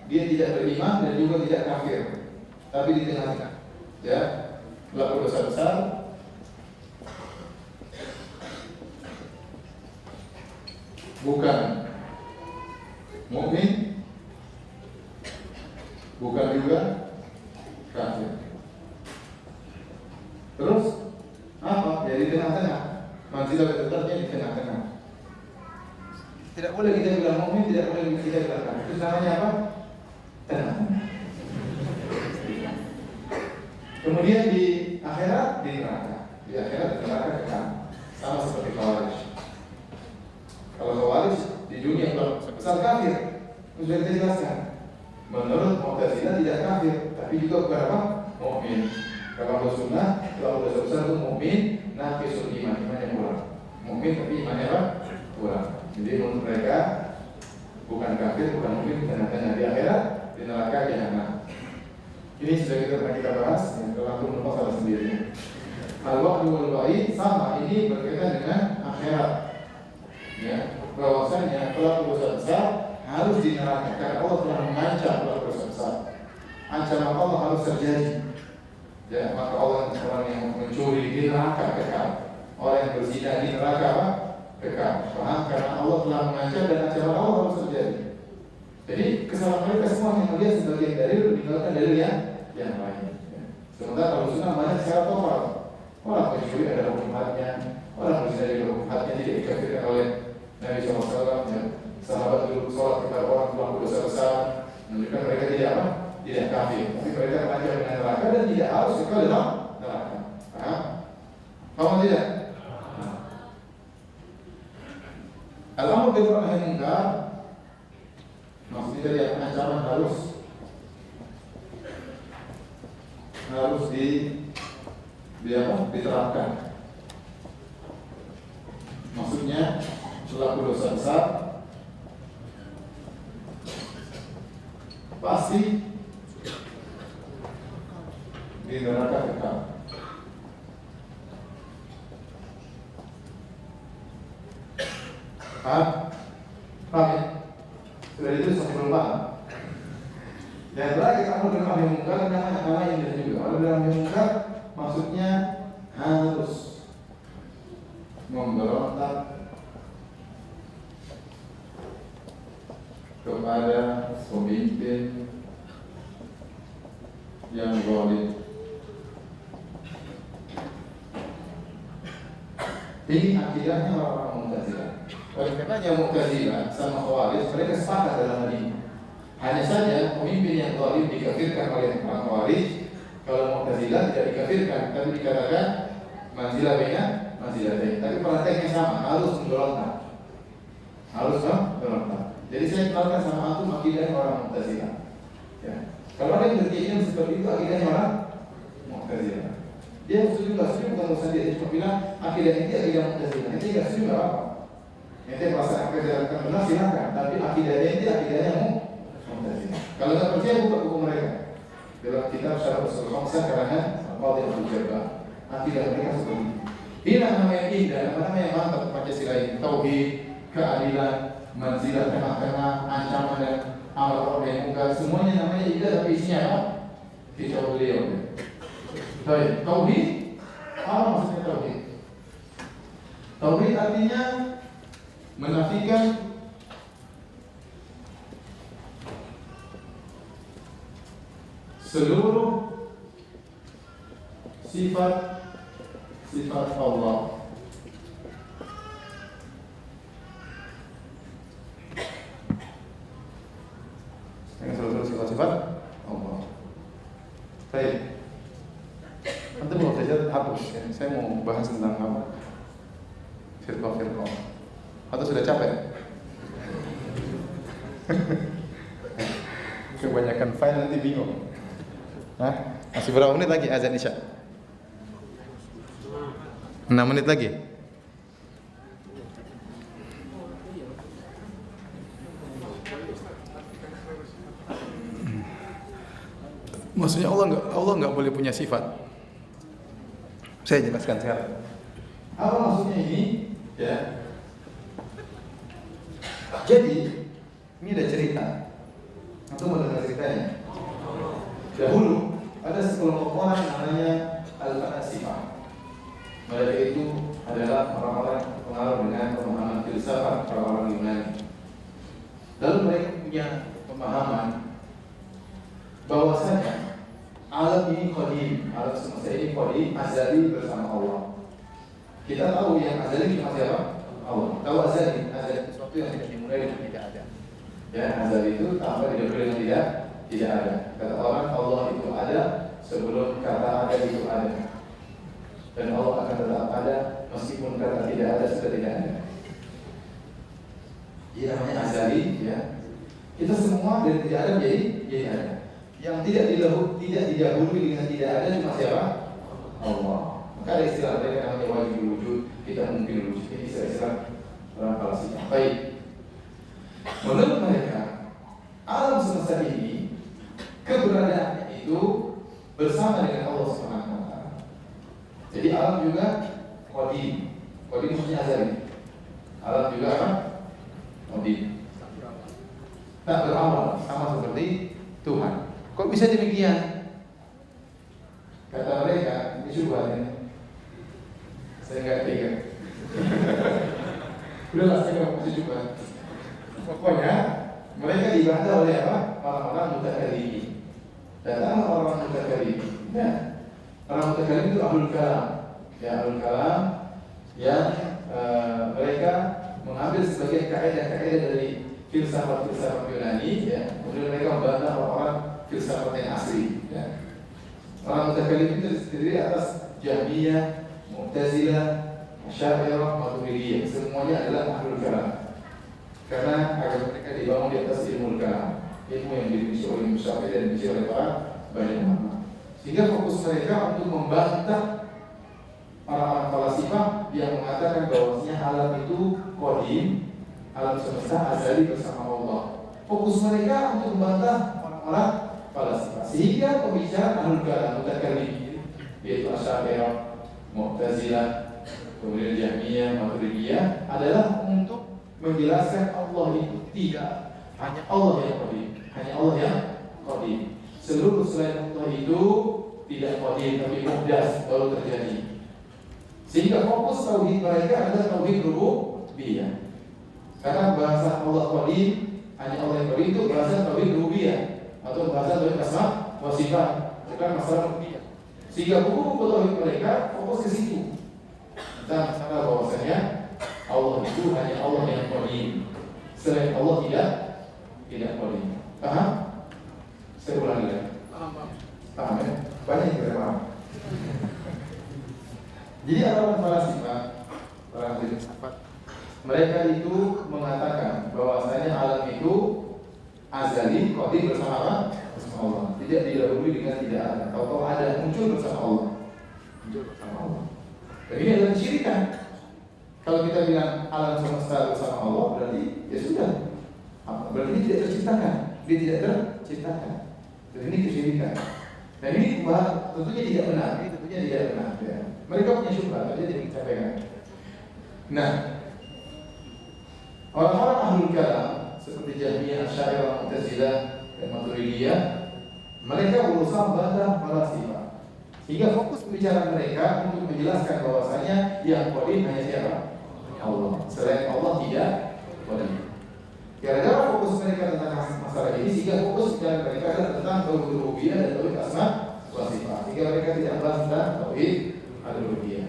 dia tidak beriman dan juga tidak kafir, tapi di tengah-tengah, ya, pelaku dosa besar, bukan mukmin, bukan juga kafir. Terus apa? Ya di tengah-tengah. Manzilah betul-betulnya di tengah-tengah. Tidak boleh kita bilang mukmin, tidak boleh kita bilang kafir. Itu namanya apa? Tengah-tengah. Kemudian di akhirat di neraka. Di akhirat di neraka kekal. Sama seperti Khawarij. Kalau Khawarij di dunia besar kafir, sudah kita jelaskan. Menurut Mu'tazilah tidak kafir, tapi juga bukan apa? Mukmin. Kalau sunnah, kalau dosa besar itu mukmin, naqisul iman, iman yang kurang. Mukmin tapi imannya apa? Kurang. Jadi menurut mereka bukan kafir, bukan mukmin, tengah-tengah di akhirat, di neraka jahanam. Ini sudah kita bahas, yang kalau aku menumpah salah sendiri. Al-wa'du wal wa'id sama, ini berkaitan dengan akhirat. Ya, bahwasanya pelaku dosa besar harus di neraka karena Allah telah mengancam pelaku dosa besar. Ancaman Allah harus terjadi. Ya, maka orang yang mencuri di neraka kekal, orang yang berzina di neraka apa? Kekal. Paham? Karena Allah telah mengancam dan ancaman Allah harus terjadi. Jadi kesalahan mereka semua yang melihat sebagian dalil meninggalkan dalil yang lain. Ya. Sementara kalau sunnah banyak secara total. Orang mencuri ada hukum hadnya, orang berzina juga hukum hadnya tidak dikafirkan oleh Nabi SAW. Ya. Sahabat dulu sholat kepada orang pelaku dosa besar, menunjukkan mereka tidak apa? Tidak kafir, tapi mereka mengancam dengan neraka dan tidak harus kekal dalam neraka. Paham? Paham tidak? Al-amru bil ma'ruf nahi munkar, maksudnya dari ancaman harus diterapkan. Maksudnya pelaku dosa besar pasti di neraka kekal. Paham ya? Sudah itu sebelum paham. Dan terakhir kamu dengan nahi munkar nama ini juga. Kalau dengan nahi munkar maksudnya harus memberontak kepada pemimpin yang zalim. Ini akidahnya orang-orang Mu'tazilah. Oleh karenanya Mu'tazilah sama Khawarij mereka sepakat dalam hal ini. Hanya saja pemimpin yang zalim dikafirkan oleh orang Khawarij. Kalau Mu'tazilah tidak dikafirkan, tapi dikatakan manzilah baina manzilatain. Tapi prakteknya sama, harus memberontak. Harus memberontak. Jadi saya kenalkan sama antum akidahnya orang Mu'tazilah. Ya. Kalau ada yang berkeyakinan seperti itu akidahnya orang Mu'tazilah. Dia setuju nggak setuju bukan urusan dia, cuma bilang akidah ini akidah Mu'tazilah. Nanti nggak setuju nggak apa. Nanti merasa akidah akan benar silakan. Tapi akidahnya ini akidahnya Mu'tazilah. Kalau nggak percaya buka buku mereka. Dalam kitab Syarah Ushul Khamsah karangan Qadhi Abdul Jabbar. Akidah mereka seperti ini. Ini nama yang indah, nama yang mantap Pancasila ini. Tauhid, keadilan, manzilah tengah-tengah, ancaman dan amal nahi munkar, semuanya namanya indah tapi isinya apa? Kitab beliau. Baik, tauhid. Apa maksudnya tauhid? Tauhid artinya menafikan seluruh sifat Allah. Yang seluruh sifat Allah. Baik. Nanti mau belajar hapus ya. Saya mau bahas tentang apa? Firqah. Atau sudah capek? Kebanyakan file nanti bingung. Hah? Masih berapa menit lagi azan Isya? 6 menit lagi. Maksudnya Allah nggak boleh punya sifat. Saya jelaskan sekarang. Apa maksudnya ini? Ya. Jadi ini ada cerita. Antum mau dengar ceritanya? Dahulu ada sekelompok orang namanya Al-Falasifah. Mereka itu adalah orang-orang pengaruh dengan pemahaman filsafat orang-orang Yunani. Lalu mereka punya pemahaman bahwasanya alam ini qadim, alam semesta ini qadim, azali bersama Allah. Kita tahu yang azali cuma siapa? Allah. Tahu azali sesuatu yang tidak dimulai dengan tidak ada. Ya, azali itu tanpa didahului dengan tidak ada. Kata orang Allah itu ada sebelum kata ada itu ada. Dan Allah akan tetap ada meskipun kata tidak ada sudah tidak ada. Ini namanya azali, ya. Kita semua dari tidak ada jadi ada. Yang tidak didahului dengan tidak ada cuma siapa? Allah. Maka ada istilah mereka namanya wajib wujud, kita mungkin wujud. Ini istilah orang Falasifah. Baik. Menurut mereka, alam semesta ini keberadaannya itu bersama dengan Allah Subhanahu wa taala. Jadi alam juga qadim. Qadim maksudnya azali. Alam juga apa? Qadim. Tak berawal sama seperti Tuhan. Kok bisa demikian? Kata mereka, ini syubhat ini. Saya enggak tega. Udahlah, saya enggak masih syubhat. Pokoknya mereka dibantah oleh apa? Orang-orang mutakallimin. Datang orang-orang mutakallimin. Ya. Orang mutakallimin itu ahlul kalam. Ya, ahlul kalam yang mereka mengambil sebagian kaidah-kaidah dari filsafat-filsafat Yunani, ya. Kemudian mereka membantah orang-orang filsafat yang asli, ya. Orang mutakallimin itu terdiri atas Jahmiyah, Mu'tazilah, Asy'ariyah, Maturidiyah. Semuanya adalah ahlul kalam. Karena agama mereka dibangun di atas ilmu kalam, ilmu yang dimiliki oleh Syafi'i dan dimiliki oleh para banyak ulama. Sehingga fokus mereka untuk membantah orang-orang Falasifah yang mengatakan bahwasanya alam itu qadim, alam semesta azali bersama Allah. Fokus mereka untuk membantah orang-orang Falasifah. Sehingga pembicaraan ahlul kalam mutakallimin, yaitu Asy'ariyah, Mu'tazilah, kemudian Jahmiyah, Maturidiyah adalah untuk menjelaskan Allah itu tidak hanya Allah yang qadim, hanya Allah yang qadim. Seluruh selain Allah itu tidak qadim tapi muhdas, baru terjadi. Sehingga fokus tauhid mereka adalah tauhid rububiyah. Karena bahasa Allah qadim, hanya Allah yang qadim itu bahasa tauhid rububiyah atau bahasa tauhid asma wa sifat, bukan masalah rububiyah. Sehingga buku-buku tauhid mereka fokus ke situ. Tentang masalah bahwasanya Allah itu hanya Allah yang qadim. Selain Allah tidak qadim. Paham? Saya ulangi ya. Paham ya? Banyak yang tidak paham. Jadi orang Falasifah, orang filsafat, mereka itu mengatakan bahwasanya alam itu azali, qadim bersama apa? Bersama Allah. Tidak didahului dengan tidak ada. Tahu-tahu ada, muncul bersama Allah. Muncul bersama Allah. Dan ini adalah kesyirikan. Kalau kita bilang alam semesta bersama Allah, berarti ya sudah. Berarti dia tidak terciptakan. Dia tidak terciptakan. Dan ini kesyirikan. Dan ini tentunya tidak benar. Ini tentunya tidak benar. Ya. Mereka punya syubhat, saja tidak disampaikan. Nah, orang-orang ahlul kalam seperti Jahmiyah, Asy'ariyah, Mu'tazilah, dan Maturidiyah, mereka berusaha membantah Falasifah. Sehingga fokus pembicaraan mereka untuk menjelaskan bahwasanya yang qadim hanya siapa? Allah. Selain Allah tidak qadim. Gara-gara fokus mereka tentang masalah ini, sehingga fokus pembicaraan mereka adalah tentang tauhid rububiyah dan tauhid asma wa sifat. Sehingga mereka tidak bahas tentang tauhid al-rububiyah.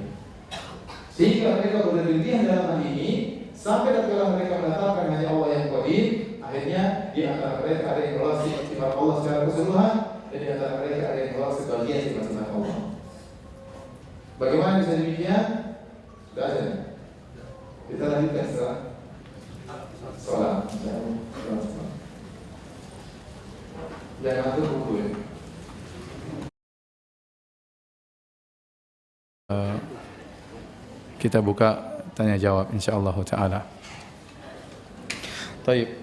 Sehingga mereka berlebihan dalam hal ini sampai tatkala mereka menetapkan hanya Allah yang qadim, akhirnya di antara mereka ada yang menolak sifat Allah secara keseluruhan, dan di antara mereka ada yang menolak sebagian sifat-sifat Allah. Bagaimana bisa demikian? Sudah ada. Kita lanjutkan setelah sholat. Jangan atur buku ya. kita buka tanya jawab insyaallah taala. Baik.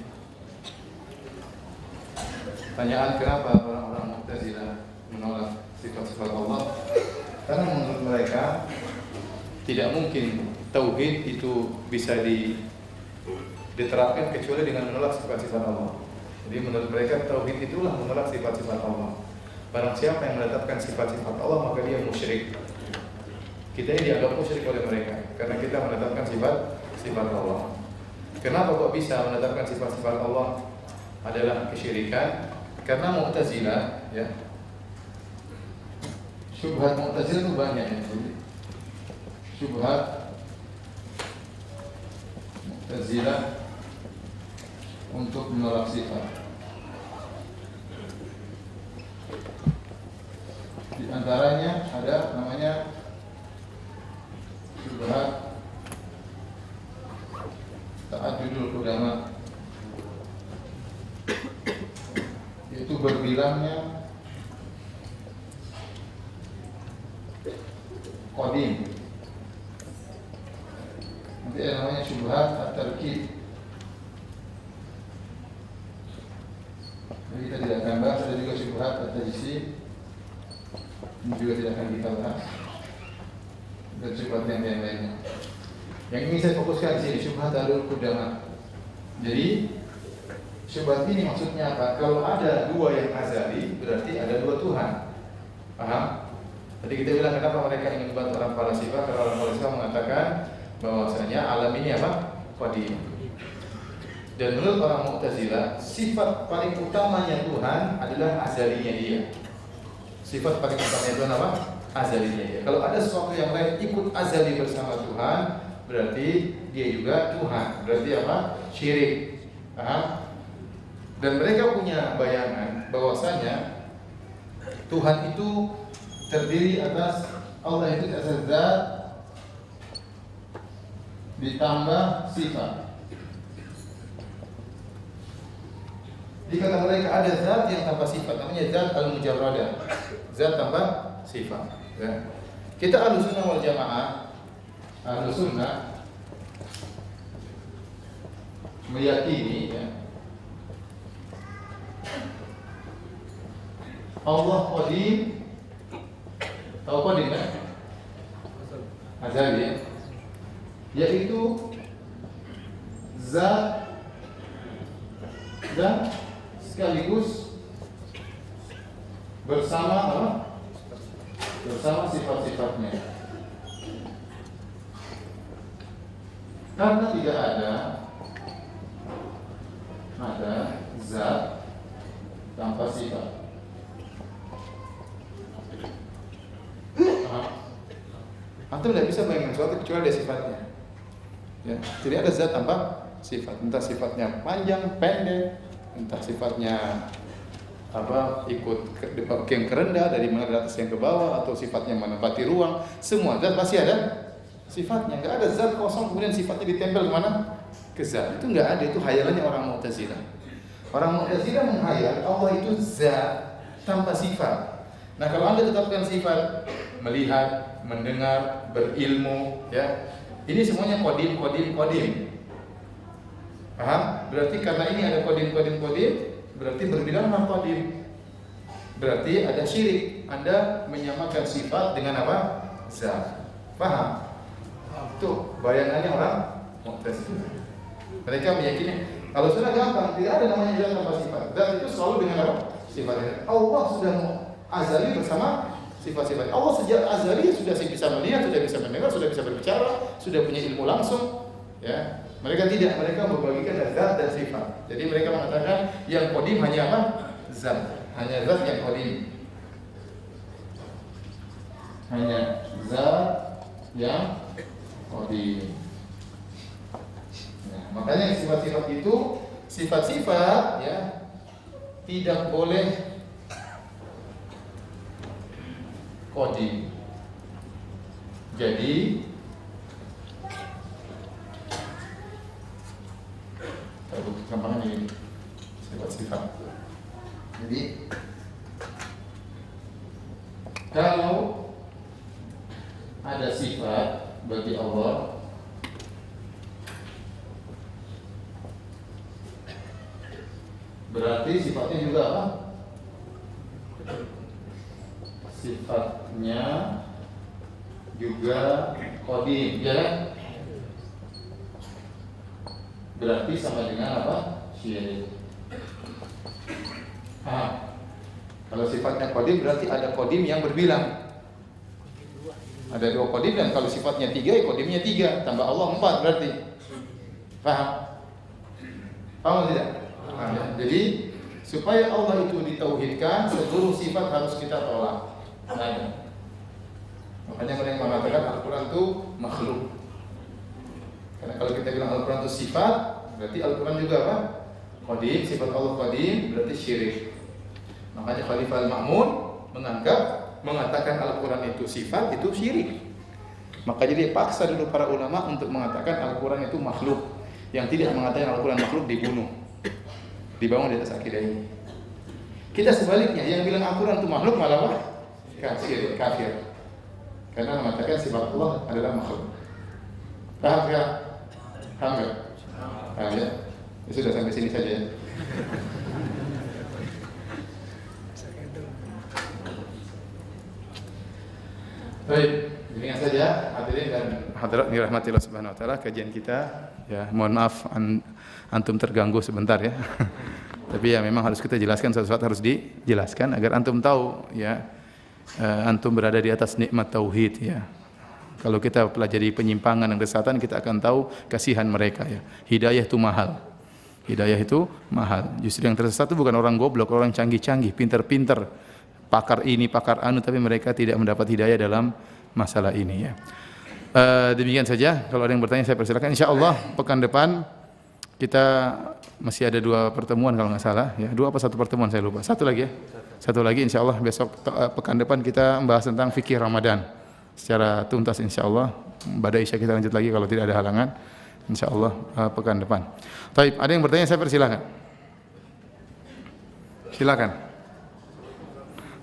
Pertanyaan kenapa orang-orang Mu'tazilah menolak sifat-sifat Allah? Karena menurut mereka tidak mungkin tauhid itu bisa diterapkan kecuali dengan menolak sifat-sifat Allah. Jadi menurut mereka tauhid itulah menolak sifat-sifat Allah. Barang siapa yang menetapkan sifat-sifat Allah maka dia musyrik. Kita ini dianggap musyrik oleh mereka karena kita menetapkan sifat Allah. Kenapa kok bisa menetapkan sifat-sifat Allah adalah kesyirikan? Karena Mu'tazilah, ya, syubhat Mu'tazilah itu banyak ya. Syubhat Mu'tazilah untuk menolak sifat. Di antaranya ada namanya syubhat ta'addudul ulama, yaitu berbilangnya qadim. Nanti ada namanya syubhat at-tarkib. Jadi kita tidak akan bahas. Ada juga syubhat at-tajsim, ini juga tidak akan kita bahas, dan syubhat yang lainnya. Yang ini saya fokuskan di sini, syubhat alul qudama. Jadi syubhat ini maksudnya apa? Kalau ada dua yang azali, berarti ada dua Tuhan. Paham? Tadi kita bilang kenapa mereka ingin membuat orang falsafah? Karena orang falsafah mengatakan bahwasanya alam ini apa? Qadim. Dan menurut orang Mu'tazilah, sifat paling utamanya Tuhan adalah azalinya dia. Sifat paling utamanya Tuhan apa? Azalinya dia. Kalau ada sesuatu yang lain ikut azali bersama Tuhan, berarti dia juga Tuhan. Berarti apa? Syirik. Paham? Dan mereka punya bayangan bahwasanya Tuhan itu terdiri atas Allah itu atas zat ditambah sifat. Di kata mereka ada zat yang tanpa sifat, namanya zat al-mujarradah, zat tanpa sifat. Ya. Kita Ahlussunnah wal Jamaah, Ahlussunnah meyakini, ya, Allah qadim, tahu qadim kan? Azali, ya, yaitu zat dan sekaligus bersama apa? Bersama sifat-sifatnya. Karena tidak ada zat tanpa sifat. Antum tidak bisa bayangkan sesuatu kecuali ada sifatnya. Ya, tidak ada zat tanpa sifat. Entah sifatnya panjang, pendek, entah sifatnya apa ikut ke yang kerendah dari mana ke atas yang ke bawah, atau sifatnya menempati ruang. Semua zat pasti ada sifatnya. Enggak ada zat kosong kemudian sifatnya ditempel kemana? Ke zat. Itu enggak ada. Itu khayalannya orang Mu'tazilah. Orang Mu'tazilah menghayal Allah itu zat tanpa sifat. Nah, kalau Anda tetapkan sifat melihat, mendengar, berilmu, ya, ini semuanya qadim. Paham? Berarti karena ini ada qadim, berarti berbilanglah qadim. Berarti ada syirik. Anda menyamakan sifat dengan apa? Zat. Paham? Tuh bayangannya orang Mu'tazilah. Mereka meyakini kalau sudah gampang, tidak ada namanya zat tanpa sifat. Zat itu selalu dengan apa? Sifatnya. Allah sudah azali bersama sifat-sifatnya. Allah sejak azali sudah bisa melihat, sudah bisa mendengar, sudah bisa berbicara, sudah punya ilmu langsung. Ya, mereka tidak, mereka membagikan zat dan sifat. Jadi mereka mengatakan yang qadim hanya apa? Zat, hanya zat yang qadim. Hanya zat yang qadim. Nah, makanya sifat-sifat itu, sifat-sifat, ya, tidak boleh qadim. Jadi gampangnya ini sifat-sifat. Jadi kalau ada sifat bagi Allah berarti sifatnya juga apa? Sifatnya juga qadim, ya kan? Berarti sama dengan apa? Syirik. Kalau sifatnya qadim berarti ada qadim yang berbilang. Ada 2 qadim, dan kalau sifatnya 3 ya qadimnya 3 tambah Allah 4 berarti. Paham? Paham tidak? Paham ya? Jadi supaya Allah itu ditauhidkan, seluruh sifat harus kita tolak. Makanya mereka mengatakan Al-Quran itu makhluk. Karena kalau kita bilang Al-Quran itu sifat, berarti Al-Quran juga apa? Qadim, sifat Allah qadim, berarti syirik. Makanya Khalifah Al-Ma'mun mengatakan Al-Quran itu sifat, itu syirik. Maka jadi paksa dulu para ulama untuk mengatakan Al-Quran itu makhluk. Yang tidak mengatakan Al-Quran makhluk dibunuh, dibangun di atas akidah ini. Kita sebaliknya, yang bilang Al-Quran itu makhluk malah apa? Kafir. Karena mengatakan sifat Allah adalah makhluk. Paham ya? Paham ya? Paham ya? Ya sudah, sampai sini saja ya. Baik, demikian saja hadirin dan hadirat dirahmati Allah Subhanahu wa taala kajian kita. Ya, mohon maaf antum terganggu sebentar ya. Tapi ya memang harus kita jelaskan, sesuatu harus dijelaskan agar antum tahu ya, antum berada di atas nikmat tauhid ya. Kalau kita pelajari penyimpangan dan kesesatan, kita akan tahu kasihan mereka ya. Hidayah itu mahal. Hidayah itu mahal. Justru yang tersesat itu bukan orang goblok, orang canggih-canggih, pinter-pinter, pakar ini, pakar anu, tapi mereka tidak mendapat hidayah dalam masalah ini ya. Demikian saja. Kalau ada yang bertanya saya persilakan. Insyaallah pekan depan kita masih ada 2 pertemuan kalau nggak salah ya. 2 apa 1 pertemuan saya lupa. 1 lagi ya. 1 lagi insyaallah besok pekan depan kita membahas tentang fikih Ramadan secara tuntas insyaallah. Pada Isya kita lanjut lagi kalau tidak ada halangan. Insyaallah pekan depan. Baik, ada yang bertanya saya persilakan. Silakan.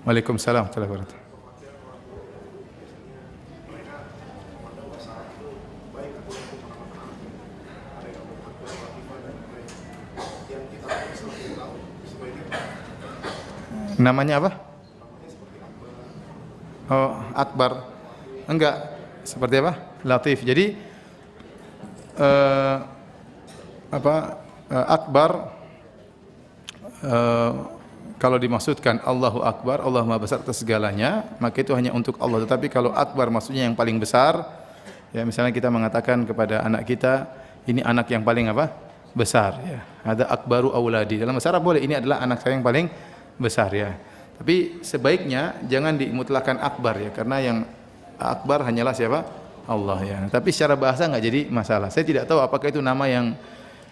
Waalaikumsalam warahmatullahi wabarakatuh. Namanya apa? Oh, Akbar. Enggak, seperti apa? Latif. Jadi Akbar kalau dimaksudkan Allahu Akbar, Allah Maha besar atas segalanya, maka itu hanya untuk Allah. Tetapi kalau Akbar maksudnya yang paling besar, ya misalnya kita mengatakan kepada anak kita, ini anak yang paling apa? Besar ya. Ada akbaru auladi. Dalam bahasa Arab boleh, ini adalah anak saya yang paling besar ya. Tapi sebaiknya jangan dimutlakan akbar ya, karena yang akbar hanyalah siapa? Allah ya. Tapi secara bahasa enggak jadi masalah. Saya tidak tahu apakah itu nama yang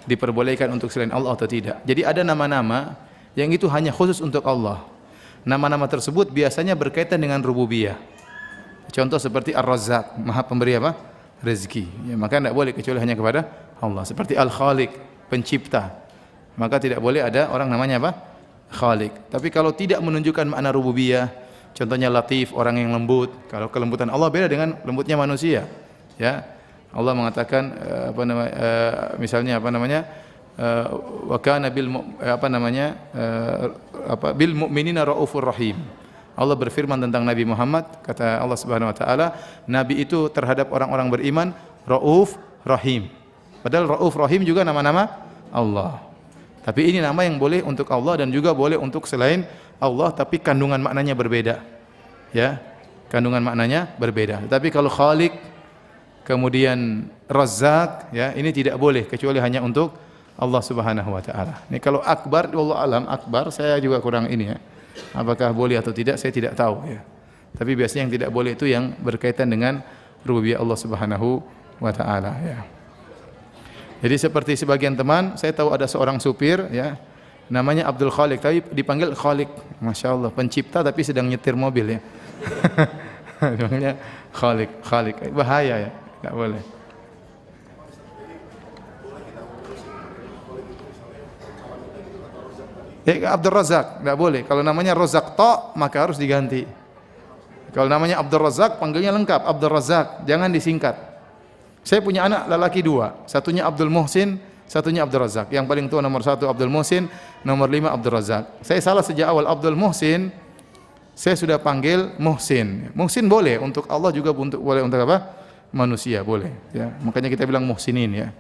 diperbolehkan untuk selain Allah atau tidak. Jadi ada nama-nama yang itu hanya khusus untuk Allah. Nama-nama tersebut biasanya berkaitan dengan rububiyah. Contoh seperti Ar-Razzaq, Maha Pemberi apa? Rezeki. Ya, maka tidak boleh kecuali hanya kepada Allah. Seperti Al-Khaliq, Pencipta. Maka tidak boleh ada orang namanya apa? Khaliq. Tapi kalau tidak menunjukkan makna rububiyah, contohnya Latif, orang yang lembut. Kalau kelembutan Allah beda dengan lembutnya manusia. Ya. Allah mengatakan misalnya wa kana bil mu'minina raufur rahim. Allah berfirman tentang Nabi Muhammad, kata Allah Subhanahu wa taala, nabi itu terhadap orang-orang beriman rauf rahim. Padahal rauf rahim juga nama-nama Allah. Tapi ini nama yang boleh untuk Allah dan juga boleh untuk selain Allah, tapi kandungan maknanya berbeda. Ya, kandungan maknanya berbeda. Tapi kalau Khaliq, kemudian Razzaq, ya, ini tidak boleh kecuali hanya untuk Allah Subhanahu wa taala. Ini kalau akbar, wallahu alam, akbar saya juga kurang ini ya. Apakah boleh atau tidak saya tidak tahu ya. Tapi biasanya yang tidak boleh itu yang berkaitan dengan rububiyah Allah Subhanahu wa taala ya. Jadi seperti sebagian teman, saya tahu ada seorang supir ya, namanya Abdul Khaliq, tapi dipanggil Khaliq. Masya Allah, pencipta tapi sedang nyetir mobil ya. Dipanggilnya Khaliq. Bahaya ya, tidak boleh. Abdul Razak, tidak boleh. Kalau namanya Razak to, maka harus diganti. Kalau namanya Abdul Razak, panggilnya lengkap, Abdul Razak, jangan disingkat. Saya punya anak lelaki 2, satunya Abdul Muhsin, satunya Abdul Razak. Yang paling tua nomor 1 Abdul Muhsin, nomor 5 Abdul Razak. Saya salah sejak awal. Abdul Muhsin saya sudah panggil Muhsin. Muhsin boleh untuk Allah juga, boleh untuk apa? Manusia boleh. Ya, makanya kita bilang Muhsinin ya.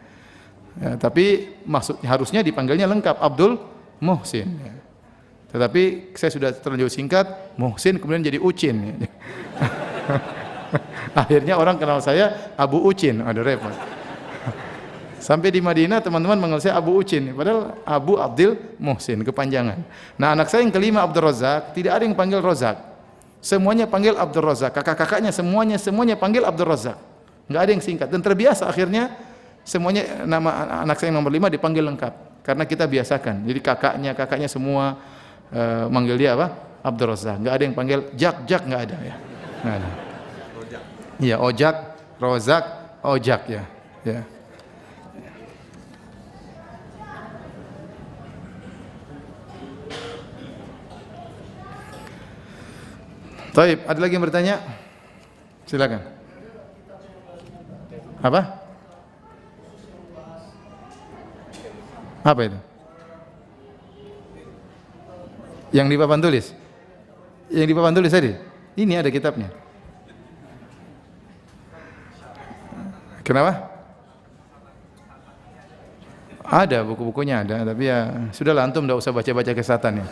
Ya, tapi maksudnya harusnya dipanggilnya lengkap Abdul Muhsin. Ya. Tetapi saya sudah terlanjur singkat Muhsin, kemudian jadi Ucin. Ya. Akhirnya orang kenal saya Abu Ucin, ada repot. Sampai di Madinah teman-teman manggil saya Abu Ucin, padahal Abu Abdul Muhsin, kepanjangan. Nah, anak saya yang kelima Abdul Razak, tidak ada yang panggil Razak. Semuanya panggil Abdul Razak. Kakak-kakaknya semuanya panggil Abdul Razak. Enggak ada yang singkat, dan terbiasa akhirnya semuanya nama anak saya yang nomor 5 dipanggil lengkap karena kita biasakan. Jadi kakaknya semua manggil dia apa? Abdul Razak. Enggak ada yang panggil Jak enggak ada ya. Enggak ada. Iya, Ojak, Rozak, Ojak ya. Ya. Baik, ada lagi yang bertanya? Silakan. Apa? Apa itu? Yang di papan tulis? Yang di papan tulis tadi? Ini ada kitabnya. Kenapa? Ada, buku-bukunya ada, tapi ya sudahlah, antum enggak usah baca-baca kesehatan ya.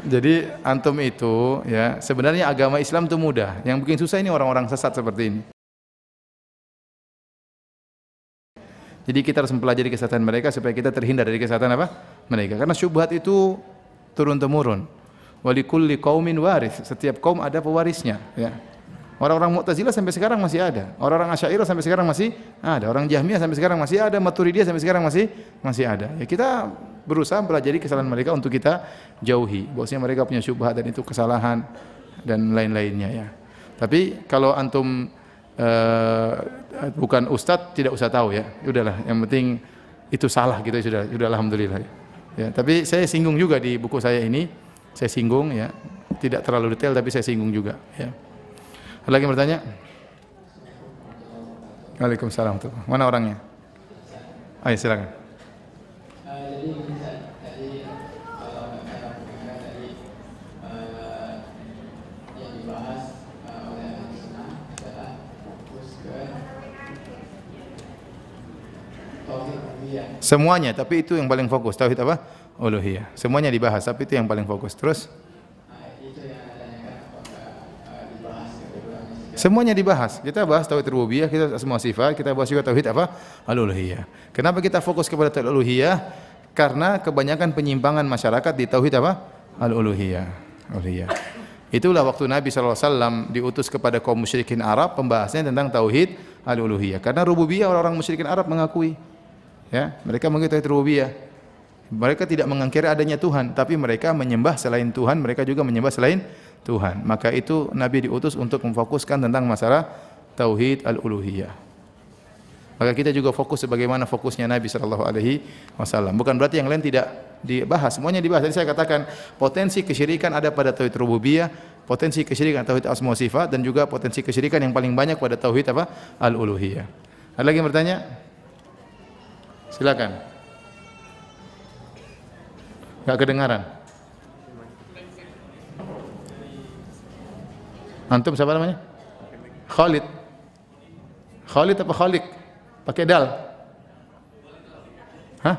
Jadi antum itu ya, sebenarnya agama Islam itu mudah. Yang bikin susah ini orang-orang sesat seperti ini. Jadi kita harus mempelajari kesesatan mereka supaya kita terhindar dari kesesatan apa? Mereka. Karena syubhat itu turun-temurun. Walikulli qaumin waris. Setiap kaum ada pewarisnya, ya. Orang-orang Mu'tazilah sampai sekarang masih ada. Orang-orang Asy'ariyah sampai sekarang masih ada. Orang Jahmiyah sampai sekarang masih ada. Maturidiyah sampai sekarang masih ada. Ya, kita berusaha mempelajari kesalahan mereka untuk kita jauhi. Bahwasanya mereka punya syubhat dan itu kesalahan dan lain-lainnya ya. Tapi kalau antum bukan ustadz tidak usah tahu ya. Udahlah, yang penting itu salah gitu sudah alhamdulillah ya. Ya, tapi saya singgung juga di buku saya ini. Saya singgung ya. Tidak terlalu detail tapi saya singgung juga ya. Ada lagi yang bertanya? Waalaikumsalam. Mana orangnya? Ayo silakan. Jadi tadi kalau tadi yang dibahas oleh Al-Sunnah adalah fokus ke tauhid uluhiyah. Semuanya, tapi itu yang paling fokus. Tauhid apa? Uluhiyah. Semuanya dibahas, tapi itu yang paling fokus. Terus? Semuanya dibahas. Kita bahas tauhid rububiyah, kita semua sifat, kita bahas juga tauhid apa? Al-uluhiyah. Kenapa kita fokus kepada tauhid al-uluhiyah? Karena kebanyakan penyimpangan masyarakat di tauhid apa? Al-uluhiyah. Itulah waktu Nabi SAW diutus kepada kaum musyrikin Arab, pembahasannya tentang tauhid al-uluhiyah. Karena rububiyah orang-orang musyrikin Arab mengakui. Ya, mereka mengakui tauhid rububiyah. Mereka tidak mengingkari adanya Tuhan, tapi mereka menyembah selain Tuhan, mereka juga menyembah selain Tuhan. Maka itu Nabi diutus untuk memfokuskan tentang masalah tauhid al-uluhiyah. Maka kita juga fokus sebagaimana fokusnya Nabi sallallahu alaihi wasallam. Bukan berarti yang lain tidak dibahas, semuanya dibahas. Jadi saya katakan potensi kesyirikan ada pada tauhid rububiyah, potensi kesyirikan tauhid asma wa sifat, dan juga potensi kesyirikan yang paling banyak pada tauhid apa? Al-uluhiyah. Ada lagi yang bertanya? Silakan. Enggak kedengaran. Antum siapa namanya? Khalid. Khalid apa Khalik? Pakai dal. Hah?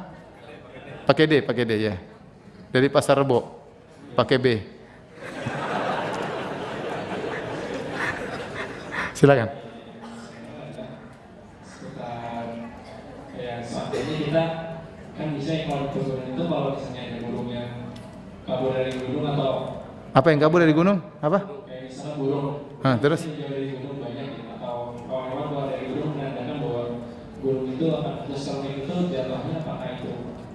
Pakai D ya. Dari Pasar Rebo. Pakai B. Silakan. Jadi kita kan bisa kalau turun itu kalau misalnya ada burung yang kabur dari gunung atau apa yang kabur dari gunung? Apa? kayak misalnya burung. Terus? Jauh dari gunung banyak gitu. Atau kalau hewan keluar dari gunung menandakan bahwa burung itu akan sesuatu itu jatuhnya apakah itu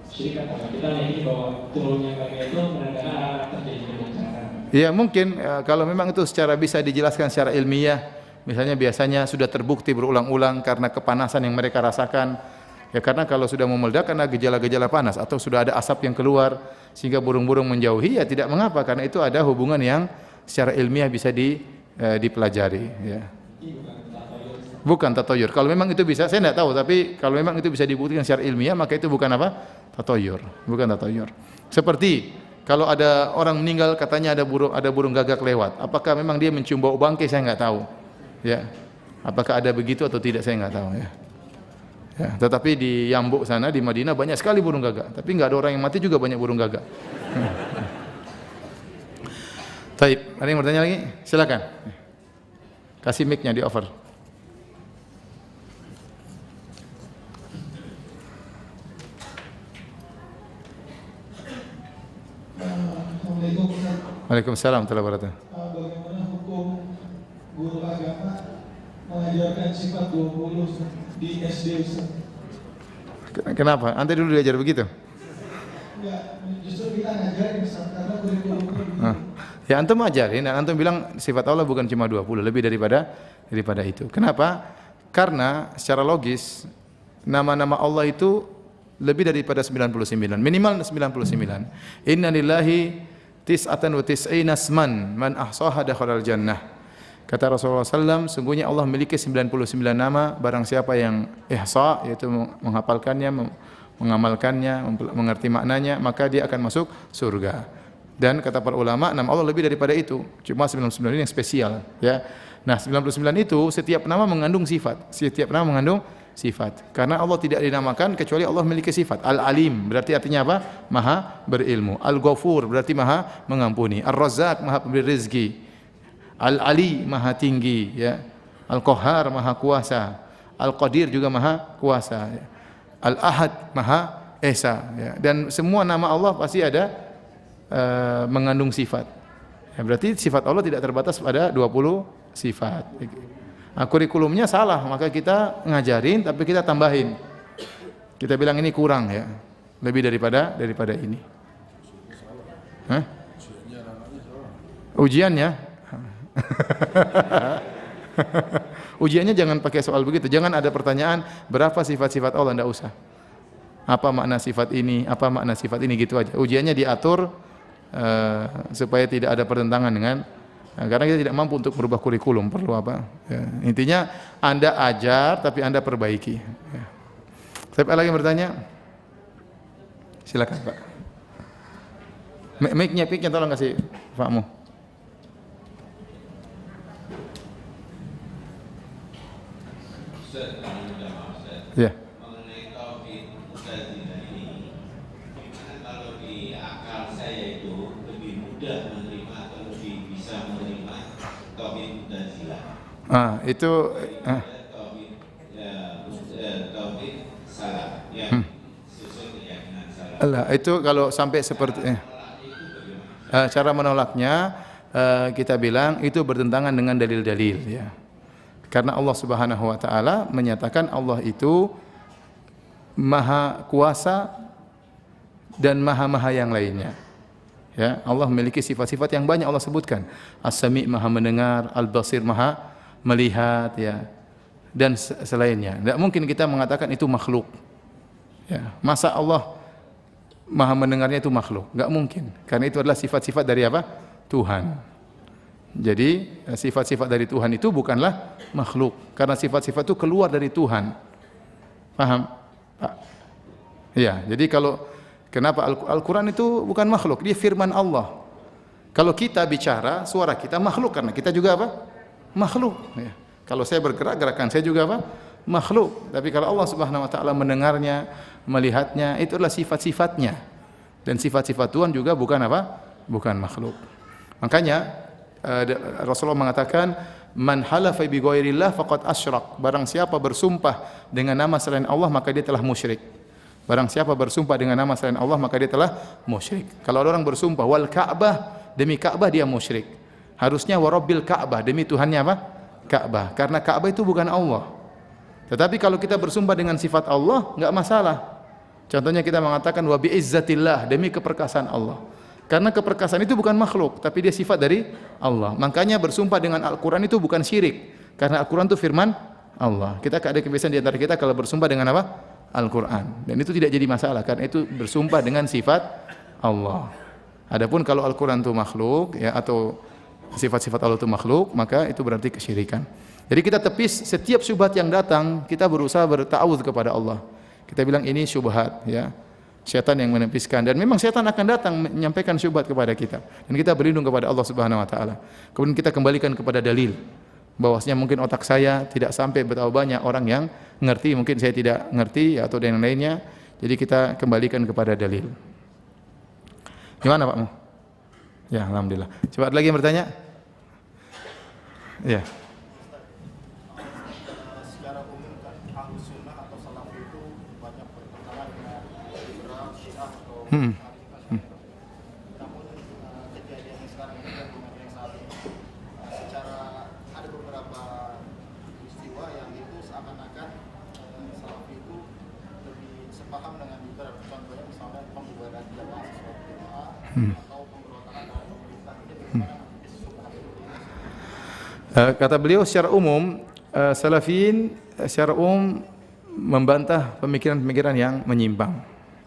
syirik atau kita yakini bahwa turunnya mereka itu menandakan akan terjadi bencana. Ya mungkin kalau memang itu secara bisa dijelaskan secara ilmiah, misalnya biasanya sudah terbukti berulang-ulang karena kepanasan yang mereka rasakan, Ya karena kalau sudah memeledak karena gejala-gejala panas atau sudah ada asap yang keluar sehingga burung-burung menjauhi, ya tidak mengapa karena itu ada hubungan yang secara ilmiah bisa dipelajari ya. Bukan tatoyur. Kalau memang itu bisa, saya tidak tahu, tapi kalau memang itu bisa dibuktikan secara ilmiah, maka itu bukan apa? Tatoyur. Bukan tatoyur. Seperti kalau ada orang meninggal katanya ada burung gagak lewat. Apakah memang dia mencium bau bangkai? Saya nggak tahu. Ya. Apakah ada begitu atau tidak? Saya nggak tahu ya. Ya, tetapi di Yambuk sana di Madinah banyak sekali burung gagak. Tapi nggak ada orang yang mati juga banyak burung gagak. Taib, ada yang bertanya lagi? Silakan. Kasih mic-nya di over. Assalamualaikum Ustaz. Waalaikumsalam warahmatullahi wabarakatuh. Bagaimana hukum guru agama mengajarkan sifat 20 di SD Ustaz? Kenapa? Anda dulu diajar begitu? Enggak, justru kita ngajarin Ustaz karena kurikulumnya begitu. Ya antum ajarin dan antum bilang sifat Allah bukan cuma 20, lebih daripada itu. Kenapa? Karena secara logis nama-nama Allah itu lebih daripada 99, minimal 99. Inna lillahi tis'atan wa tis'ina asman man ahsaha dakhalal jannah. Kata Rasulullah SAW, sungguhnya Allah memiliki 99 nama, barang siapa yang ihsa, yaitu menghafalkannya, mengamalkannya, mengerti maknanya, maka dia akan masuk surga. Dan kata para ulama, nama Allah lebih daripada itu, cuma 99 ini yang spesial ya. Nah 99 itu setiap nama mengandung sifat, setiap nama mengandung sifat. Karena Allah tidak dinamakan kecuali Allah memiliki sifat. Al-Alim berarti artinya apa? Maha berilmu. Al-Ghafur berarti maha mengampuni. Ar-Razzaq maha pemberi rezeki. Al-Ali maha tinggi ya. Al-Qahhar maha kuasa. Al-Qadir juga maha kuasa ya. Al-Ahad maha esa ya. Dan semua nama Allah pasti ada mengandung sifat. Ya, berarti sifat Allah tidak terbatas pada 20 sifat. Nah, kurikulumnya salah, maka kita ngajarin tapi kita tambahin. Kita bilang ini kurang ya. Lebih daripada ini. Hah? Ujiannya? Ujiannya jangan pakai soal begitu. Jangan ada pertanyaan berapa sifat-sifat Allah, enggak usah. Apa makna sifat ini? Apa makna sifat ini gitu aja. Ujiannya diatur supaya tidak ada pertentangan dengan karena kita tidak mampu untuk merubah kurikulum, perlu apa? Ya. Intinya Anda ajar, tapi Anda perbaiki. Ya. Siapa lagi yang bertanya? Silakan Pak. Mic-nya tolong kasih Pakmu. Ya. Mengenai tauhid mutazilah ini, gimana kalau di akal saya itu lebih mudah menerima atau lebih bisa menerima tauhid mutazilah? Itu Tauhid tauhid salah yang sesuai keyakinan salah. Allah, itu kalau sampai seperti cara menolaknya kita bilang itu bertentangan dengan dalil-dalil ya. Karena Allah Subhanahu wa taala menyatakan Allah itu maha kuasa dan maha-maha yang lainnya. Ya, Allah memiliki sifat-sifat yang banyak Allah sebutkan. As-Sami' maha mendengar, Al-Basir maha melihat ya. Dan selainnya. Tidak mungkin kita mengatakan itu makhluk. Ya, masa Allah maha mendengarnya itu makhluk? Enggak mungkin. Karena itu adalah sifat-sifat dari apa? Tuhan. Jadi sifat-sifat dari Tuhan itu bukanlah makhluk, karena sifat-sifat itu keluar dari Tuhan. Paham, Pak? Ya, jadi kenapa Al-Quran itu bukan makhluk, dia firman Allah. Kalau kita bicara, suara kita makhluk karena kita juga apa? Makhluk. Ya. Kalau saya bergerak, gerakan saya juga apa? Makhluk. Tapi kalau Allah Subhanahu Wa Taala mendengarnya, melihatnya, itu adalah sifat-sifatnya. Dan sifat-sifat Tuhan juga bukan apa? Bukan makhluk. Makanya Rasulullah mengatakan man halafa bi ghairillah faqad asyrak. Barang siapa bersumpah dengan nama selain Allah maka dia telah musyrik. Barang siapa bersumpah dengan nama selain Allah maka dia telah musyrik. Kalau ada orang bersumpah wal Ka'bah, demi Ka'bah dia musyrik. Harusnya wa rabbil Ka'bah, demi Tuhannya apa? Ka'bah. Karena Ka'bah itu bukan Allah. Tetapi kalau kita bersumpah dengan sifat Allah enggak masalah. Contohnya kita mengatakan wa bi izzatillah, demi keperkasaan Allah. Karena keperkasaan itu bukan makhluk, tapi dia sifat dari Allah. Makanya bersumpah dengan Al-Quran itu bukan syirik. Karena Al-Quran itu firman Allah. Kita ada kebiasaan di antara kita kalau bersumpah dengan apa? Al-Qur'an. Dan itu tidak jadi masalah karena itu bersumpah dengan sifat Allah. Adapun kalau Al-Qur'an itu makhluk ya atau sifat-sifat Allah itu makhluk, maka itu berarti kesyirikan. Jadi kita tepis setiap syubhat yang datang, kita berusaha berta'awudz kepada Allah. Kita bilang ini syubhat ya. Syaitan yang menepiskan, dan memang syaitan akan datang menyampaikan syubhat kepada kita, dan kita berlindung kepada Allah Subhanahu wa taala. Kemudian kita kembalikan kepada dalil. Bahwasanya mungkin otak saya tidak sampai betapa banyak orang yang ngerti, mungkin saya tidak ngerti atau dan yang lainnya. Jadi kita kembalikan kepada dalil. Gimana Pak Mu? Ya, alhamdulillah. Coba ada lagi yang bertanya? Ya. Secara umum kan Ahlus Sunnah atau Salafi itu banyak bertentangan dengan liberal, Syiah atau namun kejadian yang sekarang ini dan dunia yang saat ini secara ada beberapa peristiwa yang itu seakan-akan Salafi itu lebih sepaham dengan liberal. Contohnya misalnya pembubaran jamaah sesuatu jamaah atau pemberontakan dari pemerintah. Ini bagaimana Kata beliau secara umum Salafiyin secara umum membantah pemikiran-pemikiran yang menyimpang,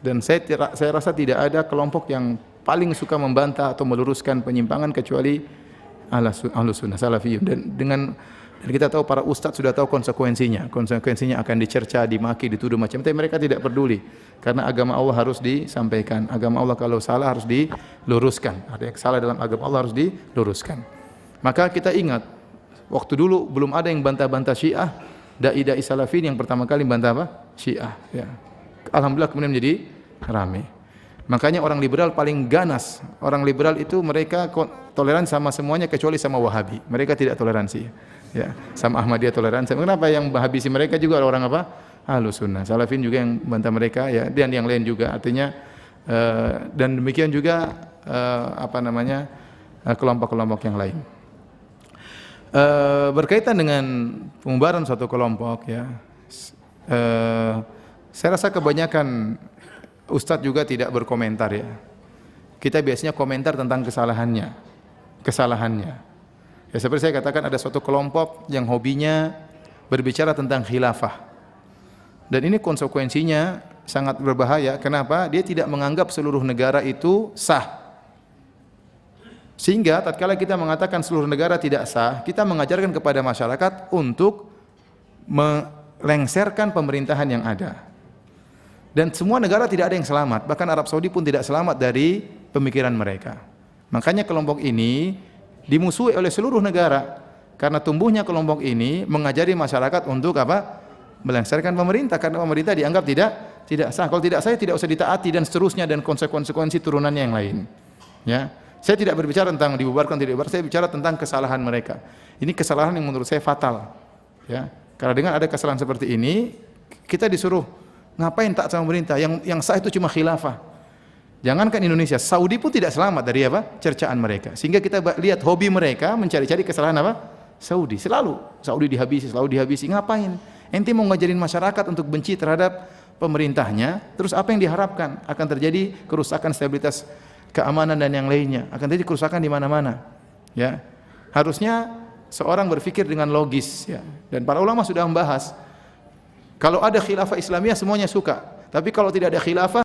dan saya rasa tidak ada kelompok yang paling suka membantah atau meluruskan penyimpangan kecuali Ahlus Sunnah Salafiyun. Dan kita tahu para ustadz sudah tahu konsekuensinya akan dicerca, dimaki, dituduh macam, tapi mereka tidak peduli karena agama Allah harus disampaikan. Agama Allah kalau salah harus diluruskan, ada yang salah dalam agama Allah harus diluruskan. Maka kita ingat waktu dulu belum ada yang bantah-bantah Syiah, dai-dai Salafin yang pertama kali bantah apa? Syiah ya. Alhamdulillah kemudian menjadi ramai. Makanya orang liberal paling ganas. Orang liberal itu mereka toleran sama semuanya kecuali sama Wahabi. Mereka tidak toleransi. Ya, sama Ahmadiyah toleransi. Kenapa yang habisi mereka juga orang apa? Ahlus Sunnah. Salafin juga yang bantah mereka ya, dan yang lain juga. Artinya dan demikian juga kelompok-kelompok yang lain. Berkaitan dengan pembubaran suatu kelompok ya, saya rasa kebanyakan ustadz juga tidak berkomentar ya. Kita biasanya komentar tentang kesalahannya. Ya seperti saya katakan ada suatu kelompok yang hobinya berbicara tentang khilafah. Dan ini konsekuensinya sangat berbahaya. Kenapa? Dia tidak menganggap seluruh negara itu sah. Sehingga tatkala kita mengatakan seluruh negara tidak sah, kita mengajarkan kepada masyarakat untuk melengsarkan pemerintahan yang ada. Dan semua negara tidak ada yang selamat, bahkan Arab Saudi pun tidak selamat dari pemikiran mereka. Makanya kelompok ini dimusuhi oleh seluruh negara karena tumbuhnya kelompok ini mengajari masyarakat untuk apa? Melengsarkan pemerintah, karena pemerintah dianggap tidak sah. Kalau tidak sah tidak usah ditaati dan seterusnya, dan konsekuensi turunannya yang lain. Ya. Saya tidak berbicara tentang dibubarkan tidak dibubarkan, saya bicara tentang kesalahan mereka. Ini kesalahan yang menurut saya fatal. Ya. Karena dengan ada kesalahan seperti ini, kita disuruh ngapain taat sama pemerintah? Yang sah itu cuma khilafah. Jangankan Indonesia, Saudi pun tidak selamat dari apa? Cercaan mereka. Sehingga kita lihat hobi mereka mencari-cari kesalahan apa? Saudi. Selalu Saudi dihabisi. Ngapain? Ente mau ngajarin masyarakat untuk benci terhadap pemerintahnya, terus apa yang diharapkan? Akan terjadi kerusakan stabilitas keamanan dan yang lainnya, akan terjadi kerusakan di mana-mana. Ya, harusnya seorang berpikir dengan logis. Ya. Dan para ulama sudah membahas, kalau ada khilafah Islamiyah semuanya suka, tapi kalau tidak ada khilafah